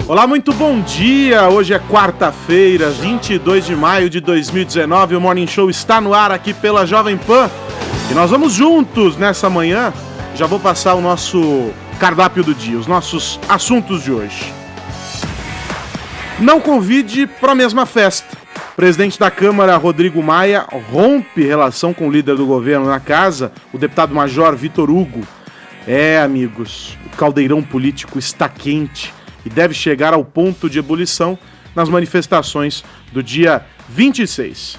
Olá, muito bom dia! Hoje é quarta-feira, 22 de maio de 2019. O Morning Show está no ar aqui pela Jovem Pan. E nós vamos juntos nessa manhã. Já vou passar o nosso cardápio do dia, os nossos assuntos de hoje. Não convide para a mesma festa. Presidente da Câmara, Rodrigo Maia, rompe relação com o líder do governo na casa, o deputado-major Vitor Hugo. Amigos, o caldeirão político está quente e deve chegar ao ponto de ebulição nas manifestações do dia 26.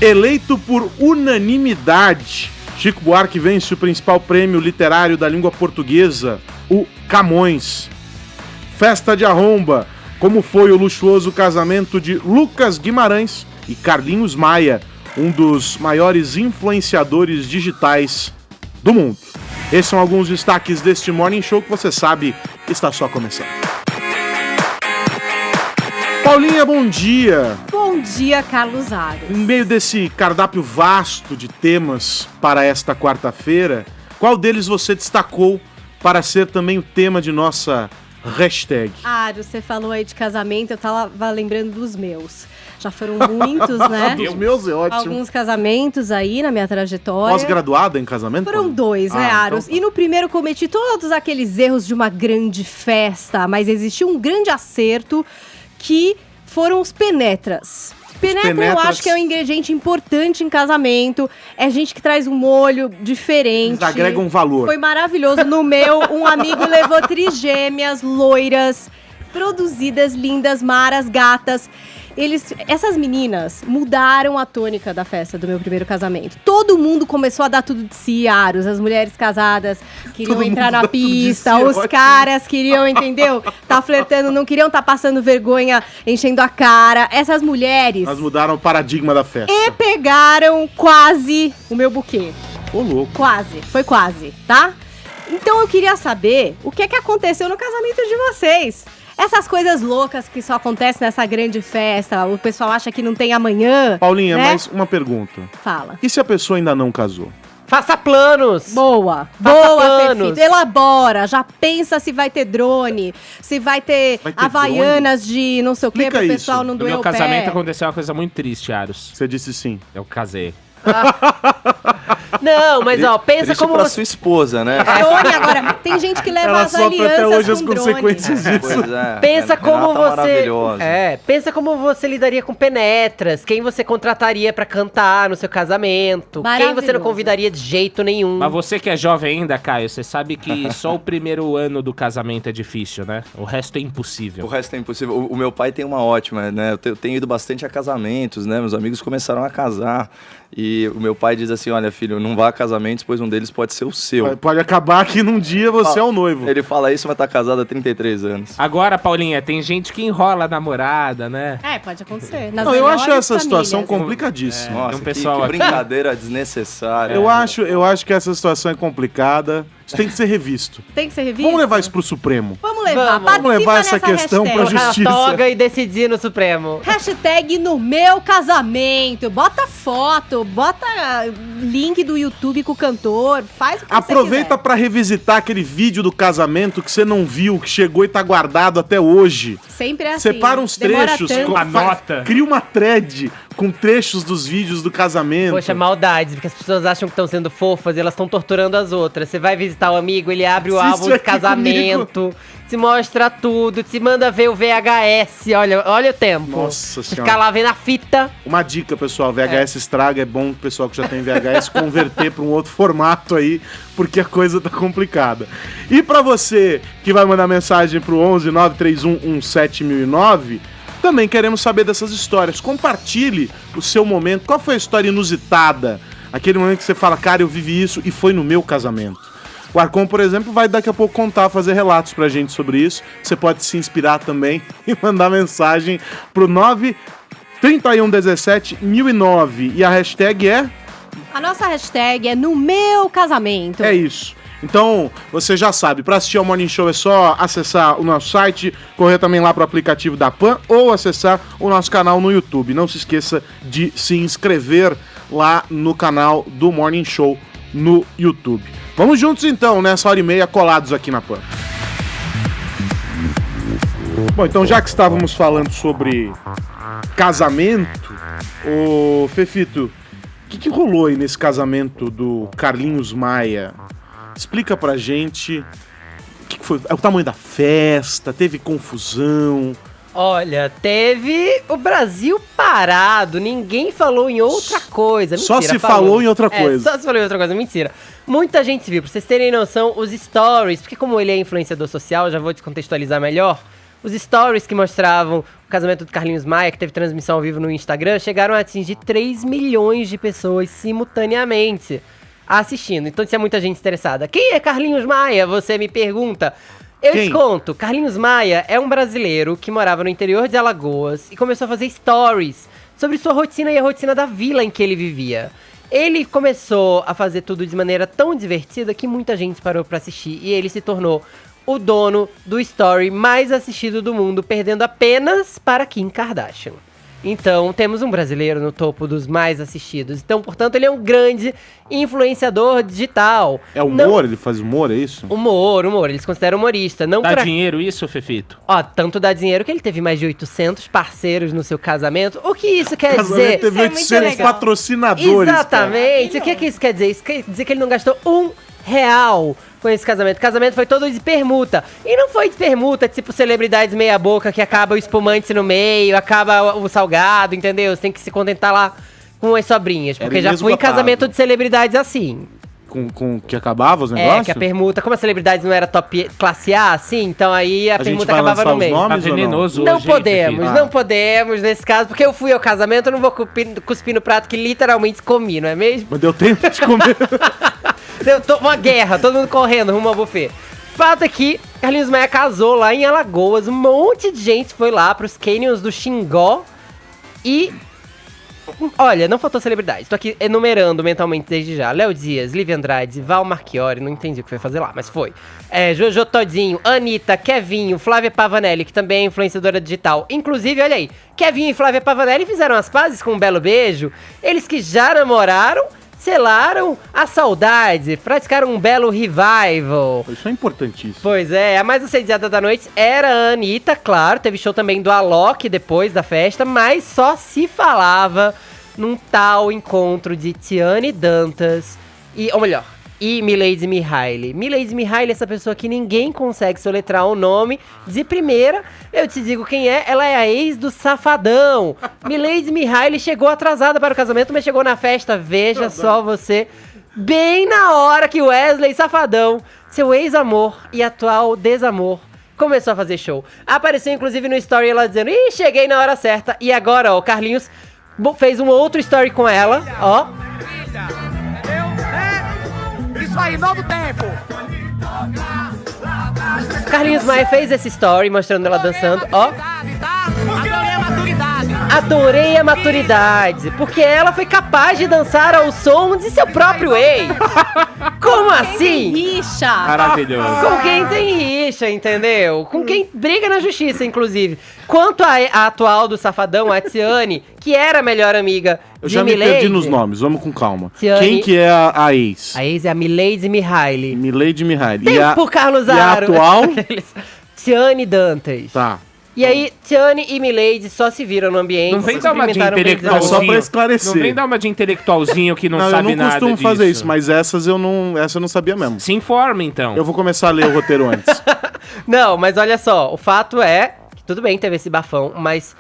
Eleito por unanimidade, Chico Buarque vence o principal prêmio literário da língua portuguesa, o Camões. Festa de arromba, como foi o luxuoso casamento de Lucas Guimarães e Carlinhos Maia, um dos maiores influenciadores digitais do mundo. Esses são alguns destaques deste Morning Show que você sabe está só começando. Paulinha, bom dia. Bom dia, Carlos Aros. Em meio desse cardápio vasto de temas para esta quarta-feira, qual deles você destacou para ser também o tema de nossa hashtag? Aros, você falou aí de casamento, eu tava lembrando dos meus. Já foram muitos, né? Dos meus é ótimo. Alguns casamentos aí na minha trajetória. Pós-graduada em casamento? Foram dois, né, Aros? Então... E no primeiro cometi todos aqueles erros de uma grande festa, mas existiu um grande acerto que foram os penetras. Penetra eu acho que é um ingrediente importante em casamento. É gente que traz um molho diferente. Eles agregam um valor. Foi maravilhoso. No meu, um amigo levou trigêmeas, loiras, produzidas, lindas, maras, gatas. Essas meninas mudaram a tônica da festa do meu primeiro casamento. Todo mundo começou a dar tudo de si, Aros. As mulheres casadas queriam entrar na pista, os caras queriam, entendeu? Tá flertando, não queriam tá passando vergonha, enchendo a cara. Essas mulheres... Elas mudaram o paradigma da festa. E pegaram quase o meu buquê. Ô, louco. Quase, foi quase, tá? Então eu queria saber o que é que aconteceu no casamento de vocês. Essas coisas loucas que só acontecem nessa grande festa, o pessoal acha que não tem amanhã. Paulinha, né? mas uma pergunta. Fala. E se a pessoa ainda não casou? Faça planos! Boa, Faça boa, planos. Fefito. Elabora, já pensa se vai ter drone, se vai ter havaianas de não sei o que, pro pessoal não No doer meu o pé. casamento aconteceu uma coisa muito triste, Aros. Você disse sim. Eu casei. Não, mas ó, pensa Triste como pra você... sua esposa, né? Drone agora. Tem gente que leva Ela as sofre até alianças hoje as com drone. consequências disso. Pois é. Pensa como Renata você... maravilhosa. Pensa como você lidaria com penetras. Quem você contrataria pra cantar no seu casamento. Quem você não Maravilhoso. convidaria de jeito nenhum. Mas você que é jovem ainda, Caio, você sabe que só o primeiro ano do casamento é difícil, né? O resto é O impossível. resto é impossível. O meu pai tem uma ótima, né? Eu tenho ido bastante a casamentos, né? Meus amigos começaram a casar. E o meu pai diz assim, olha, filho, não vá a casamentos, pois um deles pode ser o seu. Pode acabar que num dia você é o noivo. Ele fala isso, mas tá casado há 33 anos. Agora, Paulinha, tem gente que enrola a namorada, né? Pode acontecer. Nas Não, eu acho melhores essa situação famílias. complicadíssima. Nossa, um pessoal que aqui- brincadeira desnecessária. Eu acho que essa situação é complicada. Isso tem que ser revisto. Tem que ser revisto? Vamos levar isso pro Supremo. Vamos levar. Vamos. Participa Vamos levar essa nessa questão hashtag. pra Colocar justiça. a toga e decidir no Supremo. Hashtag no meu casamento. Bota foto, bota link do YouTube com o cantor, faz o que Aproveita você quiser. pra revisitar aquele vídeo do casamento que você não viu, que chegou e tá guardado até hoje. Sempre é assim. Separa uns Demora trechos, tanto. Uma nota. Cria uma thread com trechos dos vídeos do casamento. Poxa, maldades, porque as pessoas acham que estão sendo fofas e elas estão torturando as outras. Você vai visitar o amigo, ele abre o Assiste álbum de aqui casamento, te mostra tudo, te manda ver o VHS, olha o tempo. Nossa Você senhora. fica lá vendo a fita. Uma dica, pessoal, VHS estraga, é bom o pessoal que já tem VHS converter para um outro formato aí, porque a coisa tá complicada. E para você que vai mandar mensagem pro 11 931 17009, também queremos saber dessas histórias. Compartilhe o seu momento. Qual foi a história inusitada? Aquele momento que você fala, cara, eu vivi isso e foi no meu casamento. O Arcon, por exemplo, vai daqui a pouco contar, fazer relatos pra gente sobre isso. Você pode se inspirar também e mandar mensagem pro 931171009. E a hashtag é... A nossa hashtag é no meu casamento. É isso. Então, você já sabe, para assistir ao Morning Show é só acessar o nosso site, correr também lá pro aplicativo da PAN ou acessar o nosso canal no YouTube. Não se esqueça de se inscrever lá no canal do Morning Show no YouTube. Vamos juntos então, nessa hora e meia, colados aqui na PAN. Bom, então já que estávamos falando sobre casamento, ô Fefito, o que rolou aí nesse casamento do Carlinhos Maia? Explica pra gente o que foi, o tamanho da festa, teve confusão. Olha, teve o Brasil parado, ninguém falou em outra coisa. Mentira, Só se falou em outra coisa. Só se falou em outra coisa, mentira. Muita gente viu, pra vocês terem noção, os stories, porque como ele é influenciador social, já vou descontextualizar melhor. Os stories que mostravam o casamento do Carlinhos Maia, que teve transmissão ao vivo no Instagram, chegaram a atingir 3 milhões de pessoas simultaneamente assistindo. Então tinha muita gente interessada. Quem é Carlinhos Maia? Você me pergunta. Eu te conto, Carlinhos Maia é um brasileiro que morava no interior de Alagoas e começou a fazer stories sobre sua rotina e a rotina da vila em que ele vivia. Ele começou a fazer tudo de maneira tão divertida que muita gente parou pra assistir e ele se tornou o dono do story mais assistido do mundo, perdendo apenas para Kim Kardashian. Então, temos um brasileiro no topo dos mais assistidos. Então, portanto, ele é um grande influenciador digital. É humor? Ele faz humor, é isso? Humor. Ele se considera humorista. Não Dá dinheiro isso, Fefito? Ó, tanto dá dinheiro que ele teve mais de 800 parceiros no seu casamento. O que isso quer dizer? Teve 800 patrocinadores. Exatamente. Cara. O que isso quer dizer? Isso quer dizer que ele não gastou R$1 com esse casamento. O casamento foi todo de permuta. E não foi de permuta, tipo celebridades meia boca, que acaba o espumante no meio, acaba o salgado, entendeu? Você tem que se contentar lá com as sobrinhas. Porque já fui em casamento de celebridades assim. Com que acabava os negócios? É, que a permuta, como a celebridade não era top classe A, assim, então aí a permuta acabava no meio. Tá venenoso Não hoje, podemos, não podemos nesse caso, porque eu fui ao casamento, eu não vou cuspir no prato que literalmente comi, não é mesmo? Mas deu tempo de comer. Deu uma guerra, todo mundo correndo rumo ao buffet. Fato é que Carlinhos Maia casou lá em Alagoas, um monte de gente foi lá pros canyons do Xingó e... Olha, não faltou celebridade. Tô aqui enumerando mentalmente desde já. Léo Dias, Lívia Andrade, Val Marchiori, não entendi o que foi fazer lá, mas foi. Jojo Todinho, Anitta, Kevinho, Flávia Pavanelli, que também é influenciadora digital. Inclusive, olha aí, Kevinho e Flávia Pavanelli fizeram as pazes com um belo beijo. Eles que já namoraram, selaram a saudade, praticaram um belo revival. Isso é importantíssimo. Pois é, a mais assediada da noite era a Anitta, claro, teve show também do Alok depois da festa, mas só se falava num tal encontro de Tiane Dantas e Milady Mihaly. Milady Mihaly é essa pessoa que ninguém consegue soletrar o nome de primeira. Eu te digo quem é, ela é a ex do Safadão. Milady Mihaly chegou atrasada para o casamento, mas chegou na festa, veja só você, bem na hora que Wesley Safadão, seu ex-amor e atual desamor, começou a fazer show. Apareceu inclusive no story ela dizendo, ih, cheguei na hora certa. E agora, ó, o Carlinhos fez um outro story com ela, ó. Isso aí, novo tempo! Carlinhos Maia fez esse story mostrando ela dançando, ó. Adorei a maturidade! Adorei a maturidade, porque ela foi capaz de dançar ao som de seu próprio ex. Como assim? Rixa! Maravilhoso. Com quem tem rixa, entendeu? Com quem briga na justiça, inclusive. Quanto a atual do Safadão, a Tiane, que era a melhor amiga Eu de já me Milady. perdi nos nomes, vamos com calma. Tiane- Quem que é a ex? A ex é a Milady Mihaly. Milady Mihaly. Tempo, Carlos e a Aro. atual? Tiane Dantas. Tá. E aí, Tiane e Milady só se viram no ambiente. Não vem se dar uma de cumprimentaram bem intelectualzinho. Só pra esclarecer. Não vem dar uma de intelectualzinho que não, Não, eu sabe não nada costumo disso. fazer isso, mas essa eu não sabia mesmo. Se informa, então. Eu vou começar a ler o roteiro antes. Não, mas olha só, o fato é que tudo bem, teve esse bafão, mas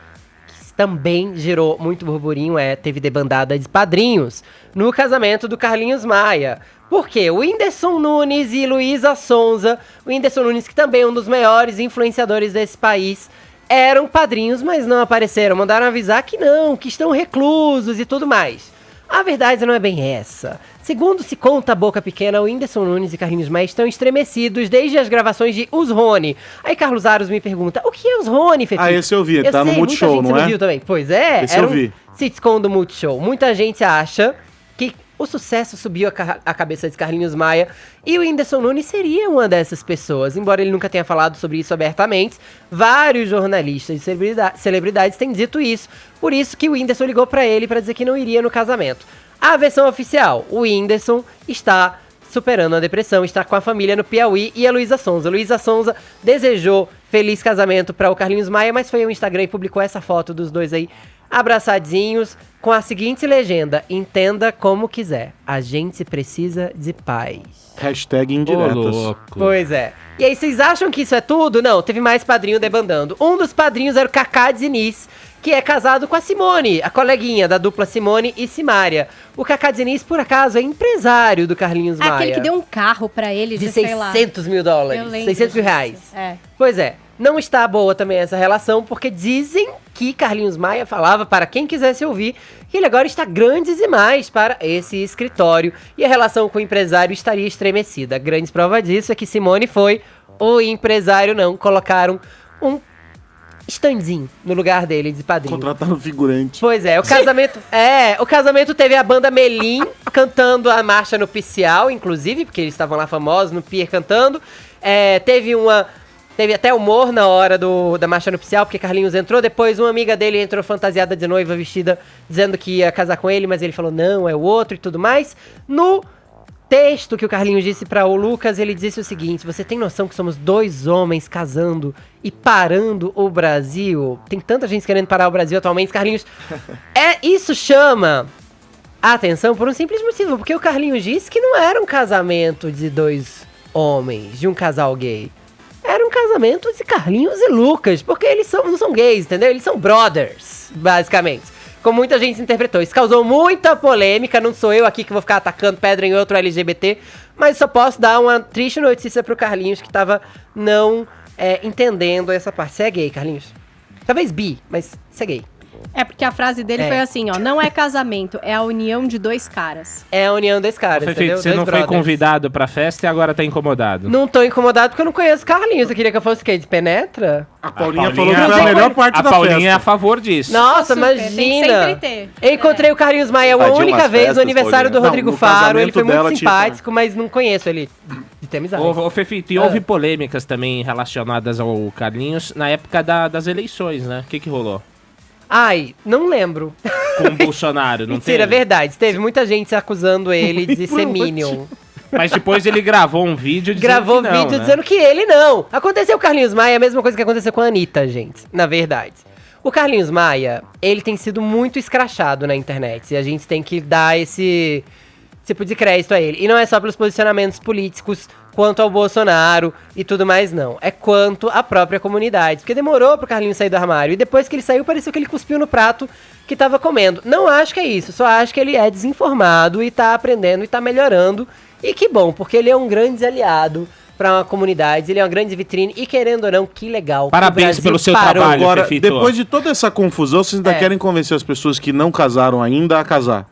que também gerou muito burburinho teve debandada de padrinhos no casamento do Carlinhos Maia. Por quê? O Whindersson Nunes e Luísa Sonza, o Whindersson Nunes, que também é um dos maiores influenciadores desse país, eram padrinhos, mas não apareceram. Mandaram avisar que não, que estão reclusos e tudo mais. A verdade não é bem essa. Segundo se conta a boca pequena, o Whindersson Nunes e Carlinhos Maia estão estremecidos desde as gravações de Os Rony. Aí Carlos Aros me pergunta, o que é Os Rony, Fefito? Ah, esse eu vi, tá no sei, Multishow, muita gente não é? viu também. Pois é, Esse era eu vi. sitcom do Multishow. Muita gente acha que o sucesso subiu a cabeça de Carlinhos Maia e o Whindersson Nunes seria uma dessas pessoas. Embora ele nunca tenha falado sobre isso abertamente, vários jornalistas e celebridades têm dito isso. Por isso que o Whindersson ligou pra ele pra dizer que não iria no casamento. A versão oficial, o Whindersson está superando a depressão, está com a família no Piauí. E a Luísa Sonza. Luísa Sonza desejou feliz casamento para o Carlinhos Maia, mas foi ao Instagram e publicou essa foto dos dois aí abraçadinhos com a seguinte legenda: entenda como quiser, a gente precisa de paz. Hashtag Ô, indiretas. louco. Pois é. E aí, vocês acham que isso é tudo? Não, teve mais padrinho debandando. Um dos padrinhos era o Cacá Diniz, que é casado com a Simone, a coleguinha da dupla Simone e Simária. O Cacá Diniz, por acaso, é empresário do Carlinhos Maia. Aquele que deu um carro pra ele de sei lá. 600 mil dólares. Eu lembro 600 mil disso. reais. É. Pois é. Não está boa também essa relação, porque dizem que Carlinhos Maia falava para quem quisesse ouvir que ele agora está grande demais para esse escritório e a relação com o empresário estaria estremecida. A grande prova disso é que Simone foi, o empresário não. Colocaram um standzinho no lugar dele de padrinho. Contrataram figurante. Pois é, o casamento teve a banda Melim cantando a marcha nupcial, inclusive, porque eles estavam lá famosos no pier cantando. Teve até humor na hora da marcha nupcial, porque Carlinhos entrou, depois uma amiga dele entrou fantasiada de noiva, vestida, dizendo que ia casar com ele, mas ele falou, não, é o outro e tudo mais. No texto que o Carlinhos disse para o Lucas, ele disse o seguinte: você tem noção que somos dois homens casando e parando o Brasil? Tem tanta gente querendo parar o Brasil atualmente, Carlinhos. Isso chama a atenção por um simples motivo, porque o Carlinhos disse que não era um casamento de dois homens, de um casal gay. Era um casamento de Carlinhos e Lucas, porque eles não são gays, entendeu? Eles são brothers, basicamente. Como muita gente interpretou. Isso causou muita polêmica, não sou eu aqui que vou ficar atacando pedra em outro LGBT, mas só posso dar uma triste notícia pro Carlinhos, que tava não entendendo essa parte. Você é gay, Carlinhos? Talvez bi, mas você é gay. É porque a frase dele foi assim, ó: não é casamento, é a união de dois caras. É a união dos caras, Fefito, entendeu? você Dois não brothers. foi convidado pra festa e agora tá incomodado. Não tô incomodado porque eu não conheço Carlinhos. Você queria que eu fosse o quê? De penetra? A Paulinha falou que foi a Paulinha- melhor parte A da Paulinha é a festa. favor disso. Nossa, Super, tem que imagina! sempre ter. Eu encontrei o Carlinhos Maia uma Invadiu única umas vez no festas, aniversário do Paulinha. Rodrigo Não, no Faro. Ele foi casamento muito dela tinha simpático, mas não conheço ele de ter amizade. Ô, Fefito, e houve polêmicas também relacionadas ao Carlinhos na época das eleições, né? O que rolou? Ai, não lembro. Com o Bolsonaro, não Mentira, teve? verdade. Teve muita gente acusando ele de ser Minion. Mas depois ele gravou um vídeo dizendo Gravou que não, vídeo né? dizendo que ele não. Aconteceu com o Carlinhos Maia, a mesma coisa que aconteceu com a Anitta, gente. Na verdade. O Carlinhos Maia, ele tem sido muito escrachado na internet. E a gente tem que dar esse tipo de crédito a ele. E não é só pelos posicionamentos políticos quanto ao Bolsonaro e tudo mais, não. É quanto à própria comunidade. Porque demorou pro Carlinhos sair do armário. E depois que ele saiu, pareceu que ele cuspiu no prato que tava comendo. Não acho que é isso. Só acho que ele é desinformado e tá aprendendo e tá melhorando. E que bom, porque ele é um grande aliado pra uma comunidade. Ele é uma grande vitrine. E querendo ou não, que legal. Parabéns que o Brasil pelo seu parou. trabalho. Agora, Fefito. depois de toda essa confusão, vocês ainda querem convencer as pessoas que não casaram ainda a casar.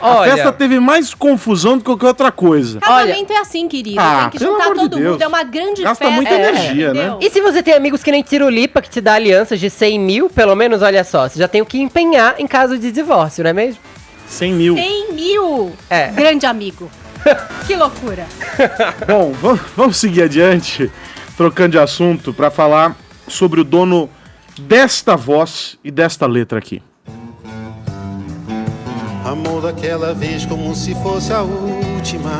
A Olha, festa teve mais confusão do que qualquer outra coisa. Casamento é assim, querido. Ah, tem que pelo juntar amor de todo Deus. mundo. É uma grande Gasta festa. muita energia, né? entendeu? E se você tem amigos que nem Tirulipa, que te dá alianças de 100 mil, pelo menos, olha só, você já tem o que empenhar em caso de divórcio, não é mesmo? 100 mil. 100 mil! É. Grande amigo. Que loucura. Bom, vamos seguir adiante, trocando de assunto, pra falar sobre o dono desta voz e desta letra aqui. Amor daquela vez como se fosse a última.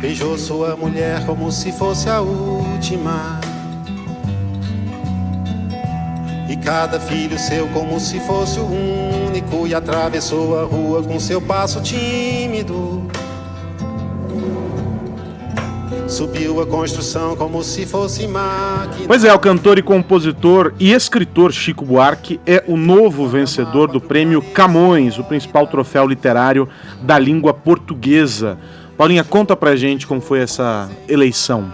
Beijou sua mulher como se fosse a última. E cada filho seu como se fosse o único. E atravessou a rua com seu passo tímido. Subiu a construção como se fosse máquina. Pois é, o cantor e compositor e escritor Chico Buarque é o novo vencedor do prêmio Camões, o principal troféu literário da língua portuguesa. Paulinha, conta pra gente como foi essa eleição.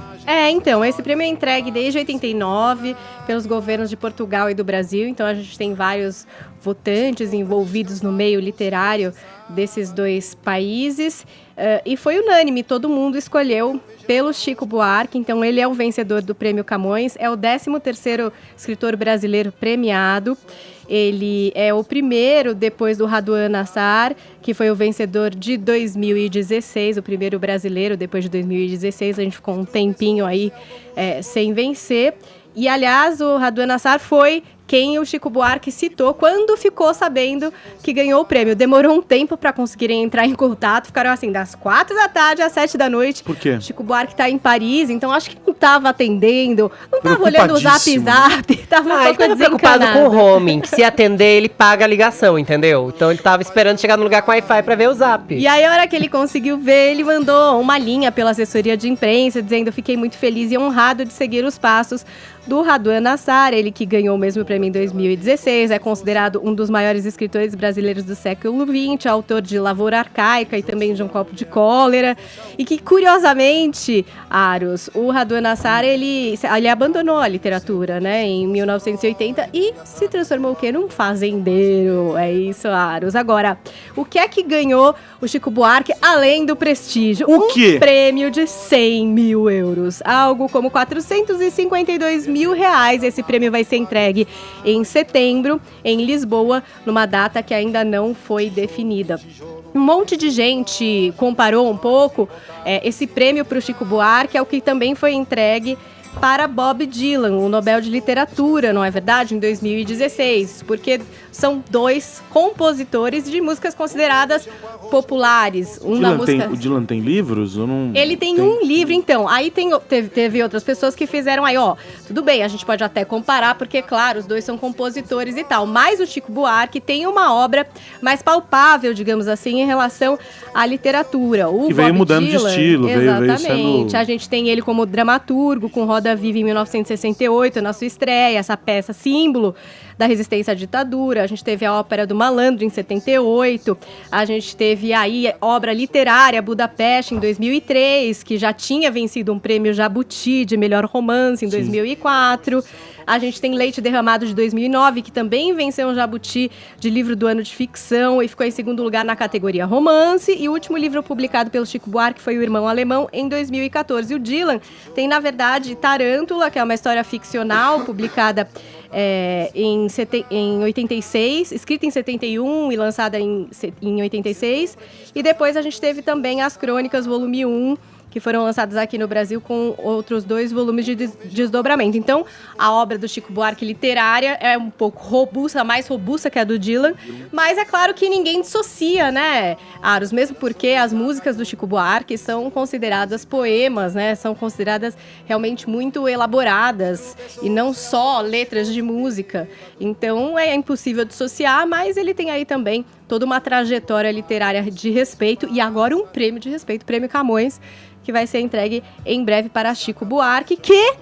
Então, esse prêmio é entregue desde 89 pelos governos de Portugal e do Brasil. Então, a gente tem vários votantes envolvidos no meio literário desses dois países. E foi unânime, todo mundo escolheu pelo Chico Buarque. Então, ele é o vencedor do prêmio Camões, é o 13º escritor brasileiro premiado. Ele é o primeiro depois do Raduan Nassar, que foi o vencedor de 2016, o primeiro brasileiro depois de 2016. A gente ficou um tempinho aí sem vencer. E, aliás, o Raduan Nassar foi quem o Chico Buarque citou quando ficou sabendo que ganhou o prêmio. Demorou um tempo para conseguirem entrar em contato, ficaram assim, das 4 da tarde às 7 da noite. Por quê? Chico Buarque tá em Paris, então acho que não tava atendendo, não tava olhando o Zap, tava um Ele pouco tava preocupado com desencanado. o roaming, que se atender ele paga a ligação, entendeu? Então ele tava esperando chegar no lugar com Wi-Fi pra ver o Zap. E aí, a hora que ele conseguiu ver, ele mandou uma linha pela assessoria de imprensa, dizendo: fiquei muito feliz e honrado de seguir os passos do Raduan Nassar, ele que ganhou o mesmo prêmio em 2016, é considerado um dos maiores escritores brasileiros do século XX, autor de Lavoura Arcaica e também de Um Copo de Cólera, e que, curiosamente, Aros, o Raduan Nassar, ele abandonou a literatura, né, em 1980 e se transformou o quê? Num fazendeiro, é isso, Aros. Agora, o que é que ganhou o Chico Buarque, além do prestígio? O quê? Prêmio de 100 mil euros, algo como 452 mil reais. Esse prêmio vai ser entregue em setembro, em Lisboa, numa data que ainda não foi definida. Um monte de gente comparou um pouco esse prêmio para o Chico Buarque ao que também foi entregue para Bob Dylan, o Nobel de Literatura, não é verdade? Em 2016, porque são dois compositores de músicas consideradas populares. O Dylan tem livros? Eu não... Ele tem um livro, então. Aí teve outras pessoas que fizeram aí, ó, tudo bem, a gente pode até comparar, porque, claro, os dois são compositores e tal, mas o Chico Buarque tem uma obra mais palpável, digamos assim, em relação à literatura. O que veio Bob mudando Dylan, de estilo, veio exatamente. sendo... A gente tem ele como dramaturgo, com Roda Viva em 1968, na sua estreia, essa peça símbolo da resistência à ditadura. A gente teve a Ópera do Malandro em 78, a gente teve aí a obra literária Budapeste em 2003, que já tinha vencido um prêmio Jabuti de melhor romance em 2004. A gente tem Leite Derramado de 2009, que também venceu um Jabuti de livro do ano de ficção e ficou em segundo lugar na categoria romance. E o último livro publicado pelo Chico Buarque foi O Irmão Alemão, em 2014. E o Dylan tem, na verdade, Tarântula, que é uma história ficcional publicada em 86, escrita em 71 e lançada em 86. E depois a gente teve também As Crônicas, volume 1, que foram lançados aqui no Brasil com outros 2 volumes de desdobramento. Então, a obra do Chico Buarque literária é um pouco robusta, mais robusta que a do Dylan, mas é claro que ninguém dissocia, né, Aros? Mesmo porque as músicas do Chico Buarque são consideradas poemas, né? São consideradas realmente muito elaboradas e não só letras de música. Então, é impossível dissociar, mas ele tem aí também toda uma trajetória literária de respeito e agora um prêmio de respeito, Prêmio Camões, que vai ser entregue em breve para Chico Buarque, que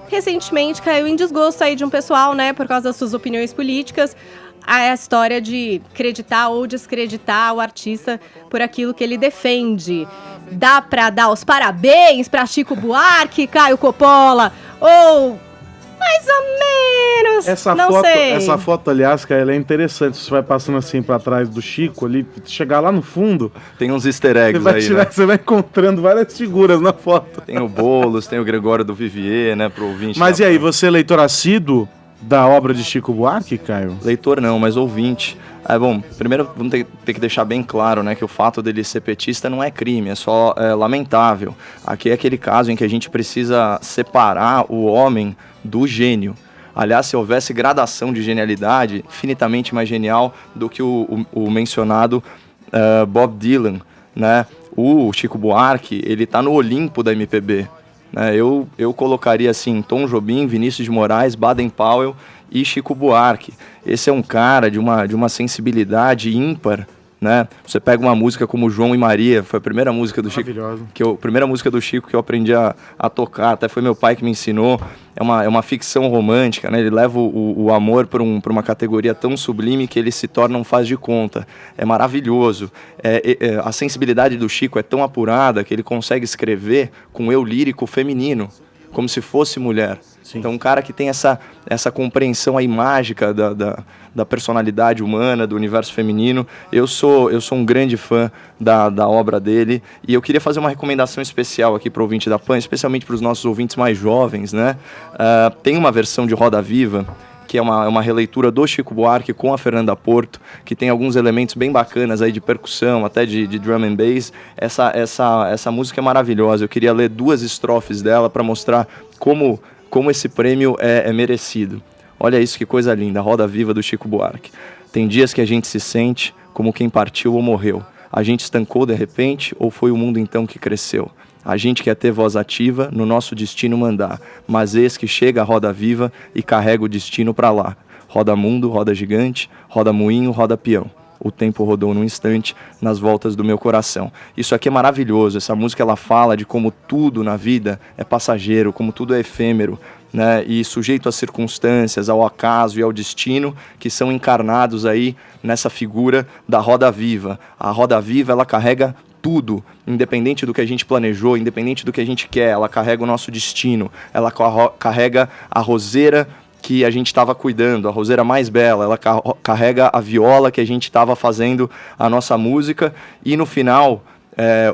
recentemente caiu em desgosto aí de um pessoal, né, por causa das suas opiniões políticas, a história de acreditar ou descreditar o artista por aquilo que ele defende. Dá para dar os parabéns para Chico Buarque, Caio Coppola, ou mais ou menos, Essa foto, aliás, cara, ela é interessante. Você vai passando assim pra trás do Chico ali, chegar lá no fundo, Tem uns easter eggs aí, né? você vai encontrando várias figuras na foto. Tem o Boulos, tem o Gregório do Vivier, né, pro ouvinte. Mas e aí, você é leitor assíduo da obra de Chico Buarque, Caio? Leitor não, mas ouvinte. Bom, primeiro vamos ter que deixar bem claro, né, que o fato dele ser petista não é crime, é só lamentável. Aqui é aquele caso em que a gente precisa separar o homem do gênio. Aliás, se houvesse gradação de genialidade, infinitamente mais genial do que o mencionado Bob Dylan, né? O Chico Buarque, ele tá no Olimpo da MPB. Né? Eu colocaria assim, Tom Jobim, Vinícius de Moraes, Baden Powell e Chico Buarque. Esse é um cara de uma sensibilidade ímpar, né? Você pega uma música como João e Maria, foi a primeira música do Chico, primeira música do Chico que eu aprendi a tocar, até foi meu pai que me ensinou. É uma ficção romântica, né? Ele leva o amor para uma categoria tão sublime que ele se torna um faz de conta. É maravilhoso. A sensibilidade do Chico é tão apurada que ele consegue escrever com eu lírico feminino, como se fosse mulher. Sim. Então, um cara que tem essa compreensão aí mágica da personalidade humana, do universo feminino. Eu sou um grande fã da obra dele. E eu queria fazer uma recomendação especial aqui para o ouvinte da PAN, especialmente para os nossos ouvintes mais jovens, né? Tem uma versão de Roda Viva, que é uma releitura do Chico Buarque com a Fernanda Porto, que tem alguns elementos bem bacanas aí de percussão, até de drum and bass. Essa música é maravilhosa. Eu queria ler 2 estrofes dela para mostrar como esse prêmio é merecido. Olha isso, que coisa linda, a Roda Viva do Chico Buarque. Tem dias que a gente se sente como quem partiu ou morreu. A gente estancou de repente ou foi o mundo então que cresceu? A gente quer ter voz ativa, no nosso destino mandar, mas eis que chega a roda viva e carrega o destino pra lá. Roda mundo, roda gigante, roda moinho, roda peão. O tempo rodou num instante nas voltas do meu coração. Isso aqui é maravilhoso, essa música ela fala de como tudo na vida é passageiro, como tudo é efêmero, né? E sujeito às circunstâncias, ao acaso e ao destino que são encarnados aí nessa figura da roda viva. A roda viva ela carrega tudo, independente do que a gente planejou, independente do que a gente quer, ela carrega o nosso destino, ela carrega a roseira que a gente estava cuidando, a roseira mais bela, ela carrega a viola que a gente estava fazendo a nossa música, e no final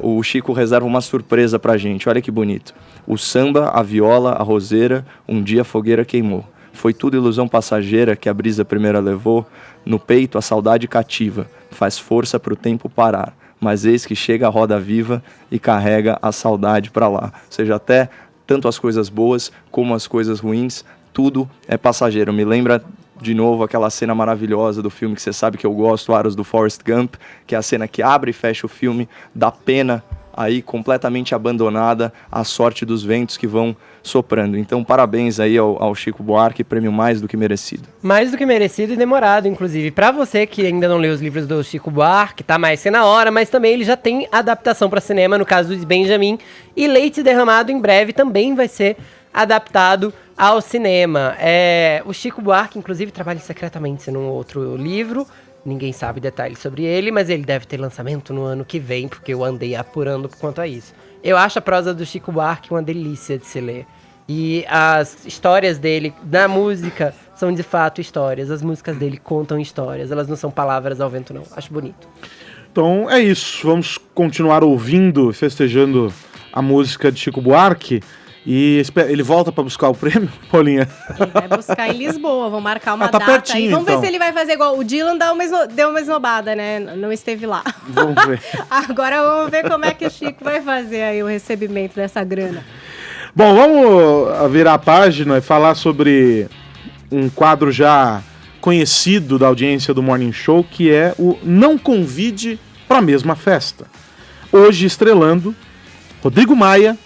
o Chico reserva uma surpresa pra gente, olha que bonito. O samba, a viola, a roseira, um dia a fogueira queimou. Foi tudo ilusão passageira que a brisa primeira levou, no peito a saudade cativa, faz força pro tempo parar, mas eis que chega a roda viva e carrega a saudade pra lá. Ou seja, até tanto as coisas boas como as coisas ruins, tudo é passageiro. Me lembra de novo aquela cena maravilhosa do filme que você sabe que eu gosto, Aros do Forrest Gump, que é a cena que abre e fecha o filme, dá pena aí completamente abandonada à sorte dos ventos que vão soprando. Então parabéns aí ao Chico Buarque, prêmio mais do que merecido. Mais do que merecido e demorado, inclusive. Pra você que ainda não leu os livros do Chico Buarque, tá mais que na hora, mas também ele já tem adaptação pra cinema, no caso do Benjamin, e Leite Derramado em breve também vai ser adaptado ao cinema. O Chico Buarque, inclusive, trabalha secretamente num outro livro, ninguém sabe detalhes sobre ele, mas ele deve ter lançamento no ano que vem, porque eu andei apurando por quanto a isso. Eu acho a prosa do Chico Buarque uma delícia de se ler. E as histórias dele na música são de fato histórias. As músicas dele contam histórias, elas não são palavras ao vento não. Acho bonito. Então é isso, vamos continuar ouvindo, festejando a música de Chico Buarque. E ele volta pra buscar o prêmio, Paulinha? Ele vai buscar em Lisboa, vão marcar uma tá data pertinho, aí. Vamos então ver se ele vai fazer igual. O Dylan deu uma esnobada, né? Não esteve lá. Vamos ver. Agora vamos ver como é que o Chico vai fazer aí o recebimento dessa grana. Bom, vamos virar a página e falar sobre um quadro já conhecido da audiência do Morning Show, que é o Não Convide pra Mesma Festa. Hoje estrelando Rodrigo Maia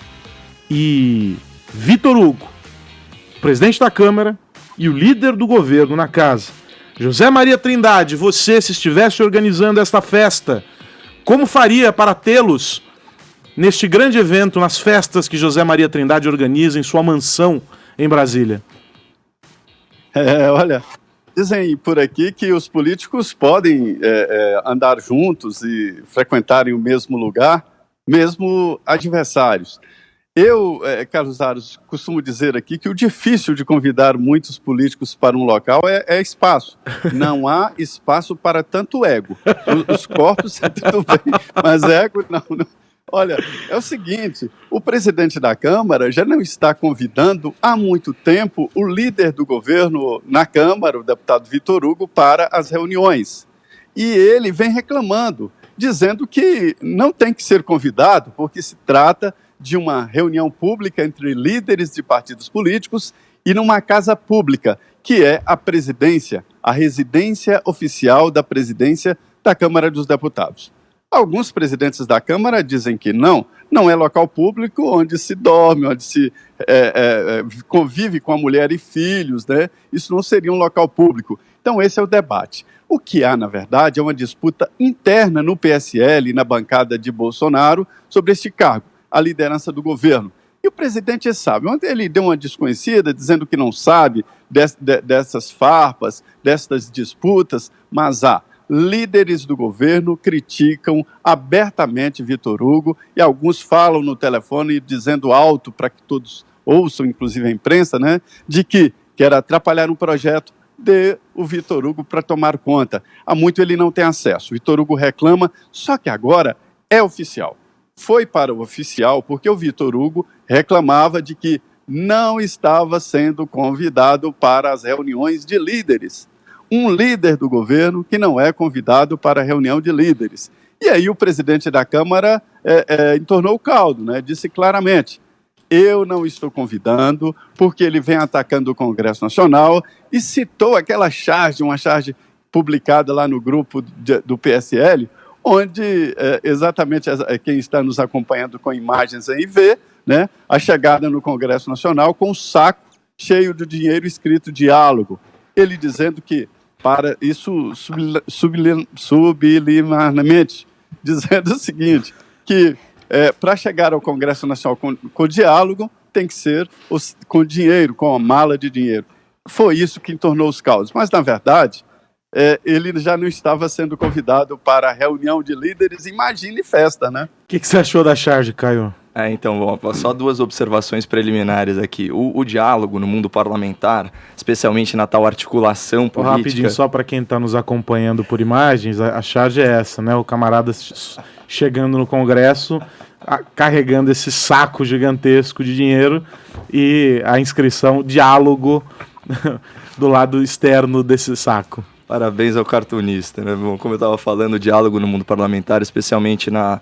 e Vitor Hugo, presidente da Câmara e o líder do governo na casa. José Maria Trindade, você, se estivesse organizando esta festa, como faria para tê-los neste grande evento, nas festas que José Maria Trindade organiza em sua mansão em Brasília? Olha, dizem por aqui que os políticos podem andar juntos e frequentarem o mesmo lugar, mesmo adversários. Eu, Carlos Aros, costumo dizer aqui que o difícil de convidar muitos políticos para um local é espaço. Não há espaço para tanto ego. Os corpos, tudo bem, mas ego não. Olha, é o seguinte, o presidente da Câmara já não está convidando há muito tempo o líder do governo na Câmara, o deputado Vitor Hugo, para as reuniões. E ele vem reclamando, dizendo que não tem que ser convidado, porque se trata de uma reunião pública entre líderes de partidos políticos e numa casa pública, que é a presidência, a residência oficial da presidência da Câmara dos Deputados. Alguns presidentes da Câmara dizem que não é local público onde se dorme, onde se convive com a mulher e filhos, né? Isso não seria um local público. Então esse é o debate. O que há, na verdade, é uma disputa interna no PSL e na bancada de Bolsonaro sobre este cargo, a liderança do governo. E o presidente sabe. Ontem ele deu uma desconhecida, dizendo que não sabe dessas farpas, dessas disputas, mas há. Líderes do governo criticam abertamente Vitor Hugo e alguns falam no telefone dizendo alto para que todos ouçam, inclusive a imprensa, né, de que quer atrapalhar um projeto de o Vitor Hugo para tomar conta. Há muito ele não tem acesso. Vitor Hugo reclama, só que agora é oficial. Foi para o oficial porque o Vitor Hugo reclamava de que não estava sendo convidado para as reuniões de líderes. Um líder do governo que não é convidado para a reunião de líderes. E aí o presidente da Câmara entornou o caldo, né? Disse claramente, eu não estou convidando, porque ele vem atacando o Congresso Nacional, e citou aquela charge, uma charge publicada lá no grupo do PSL, onde exatamente quem está nos acompanhando com imagens aí vê, né, a chegada no Congresso Nacional com um saco cheio de dinheiro escrito diálogo. Ele dizendo que, para isso subliminarmente, dizendo o seguinte, que para chegar ao Congresso Nacional com diálogo, tem que ser com dinheiro, com a mala de dinheiro. Foi isso que tornou os causos. Mas, na verdade, ele já não estava sendo convidado para a reunião de líderes, imagine festa, né? O que você achou da charge, Caio? Então, só 2 observações preliminares aqui. O diálogo no mundo parlamentar, especialmente na tal articulação política... Rapidinho, só para quem está nos acompanhando por imagens, a charge é essa, né? O camarada chegando no Congresso, carregando esse saco gigantesco de dinheiro e a inscrição diálogo do lado externo desse saco. Parabéns ao cartunista, né? Bom, como eu estava falando, o diálogo no mundo parlamentar, especialmente na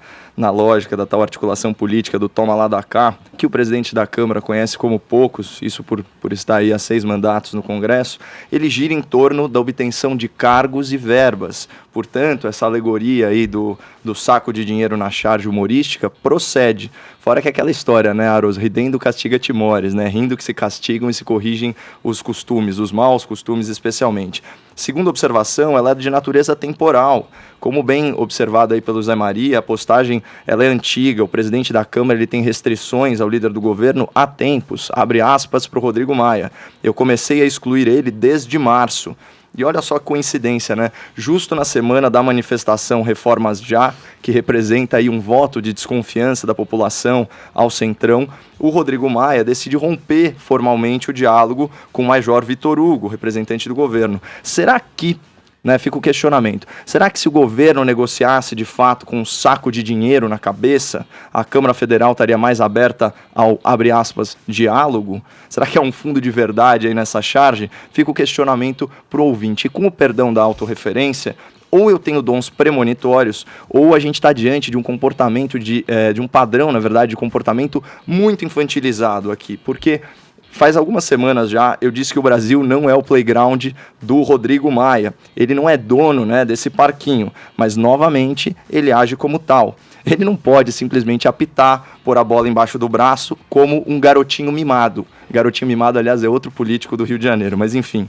lógica da tal articulação política do toma lá da cá, que o presidente da Câmara conhece como poucos, isso por estar aí há 6 mandatos no Congresso, ele gira em torno da obtenção de cargos e verbas. Portanto, essa alegoria aí do saco de dinheiro na charge humorística procede. Fora que aquela história, né, Aros, ridendo castiga timores, né, rindo que se castigam e se corrigem os costumes, os maus costumes especialmente. Segunda observação, ela é de natureza temporal. Como bem observado aí pelo Zé Maria, a postagem ela é antiga, o presidente da Câmara ele tem restrições ao líder do governo há tempos, abre aspas para o Rodrigo Maia. Eu comecei a excluir ele desde março. E olha só a coincidência, né? Justo na semana da manifestação Reformas Já, que representa aí um voto de desconfiança da população ao Centrão, o Rodrigo Maia decide romper formalmente o diálogo com o Major Vitor Hugo, representante do governo. Será que, fica o questionamento, será que se o governo negociasse de fato com um saco de dinheiro na cabeça, a Câmara Federal estaria mais aberta ao, abre aspas, diálogo? Será que é um fundo de verdade aí nessa charge? Fica o questionamento para o ouvinte. E com o perdão da autorreferência, ou eu tenho dons premonitórios, ou a gente está diante de um comportamento, de um padrão, na verdade, de comportamento muito infantilizado aqui. Porque faz algumas semanas já eu disse que o Brasil não é o playground do Rodrigo Maia. Ele não é dono, desse parquinho, mas novamente ele age como tal. Ele não pode simplesmente apitar, pôr a bola embaixo do braço como um garotinho mimado. Garotinho mimado, aliás, é outro político do Rio de Janeiro, mas enfim.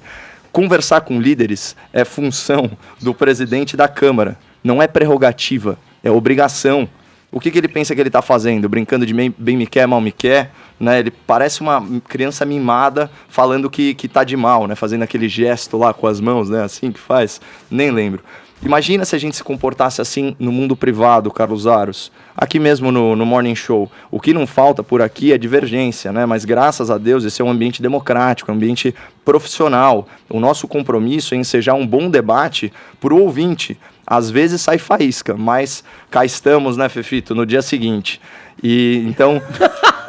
Conversar com líderes é função do presidente da Câmara, não é prerrogativa, é obrigação. O que ele pensa que ele está fazendo? Brincando de bem me quer, mal me quer? Ele parece uma criança mimada falando que tá de mal, fazendo aquele gesto lá com as mãos, assim que faz, nem lembro. Imagina se a gente se comportasse assim no mundo privado, Carlos Aros. Aqui mesmo no Morning Show. O que não falta por aqui é divergência, mas graças a Deus esse é um ambiente democrático, um ambiente profissional. O nosso compromisso é ensejar um bom debate para o ouvinte. Às vezes sai faísca, mas cá estamos, Fefito, no dia seguinte. E então,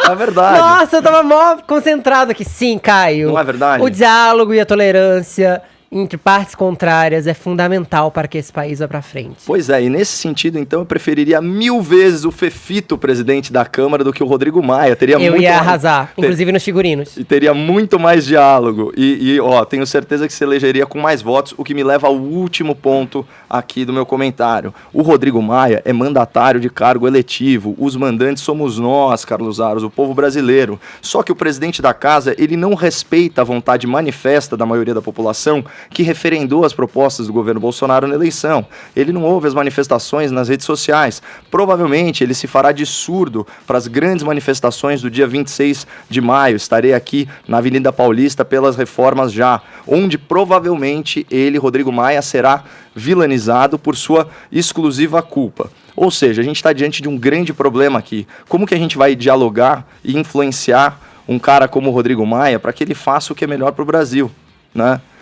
é verdade. Nossa, eu tava mó concentrado aqui. Sim, Caio. Não é verdade? O diálogo e a tolerância entre partes contrárias é fundamental para que esse país vá para frente. Pois é, e nesse sentido, então, eu preferiria 1000 vezes o Fefito, presidente da Câmara, do que o Rodrigo Maia. Eu ia arrasar, inclusive nos figurinos. E teria muito mais diálogo. E tenho certeza que se elegeria com mais votos, o que me leva ao último ponto aqui do meu comentário. O Rodrigo Maia é mandatário de cargo eletivo. Os mandantes somos nós, Carlos Aros, o povo brasileiro. Só que o presidente da casa, ele não respeita a vontade manifesta da maioria da população que referendou as propostas do governo Bolsonaro na eleição. Ele não ouve as manifestações nas redes sociais. Provavelmente ele se fará de surdo para as grandes manifestações do dia 26 de maio. Estarei aqui na Avenida Paulista pelas Reformas Já, onde provavelmente ele, Rodrigo Maia, será vilanizado por sua exclusiva culpa. Ou seja, a gente está diante de um grande problema aqui. Como que a gente vai dialogar e influenciar um cara como o Rodrigo Maia para que ele faça o que é melhor para o Brasil,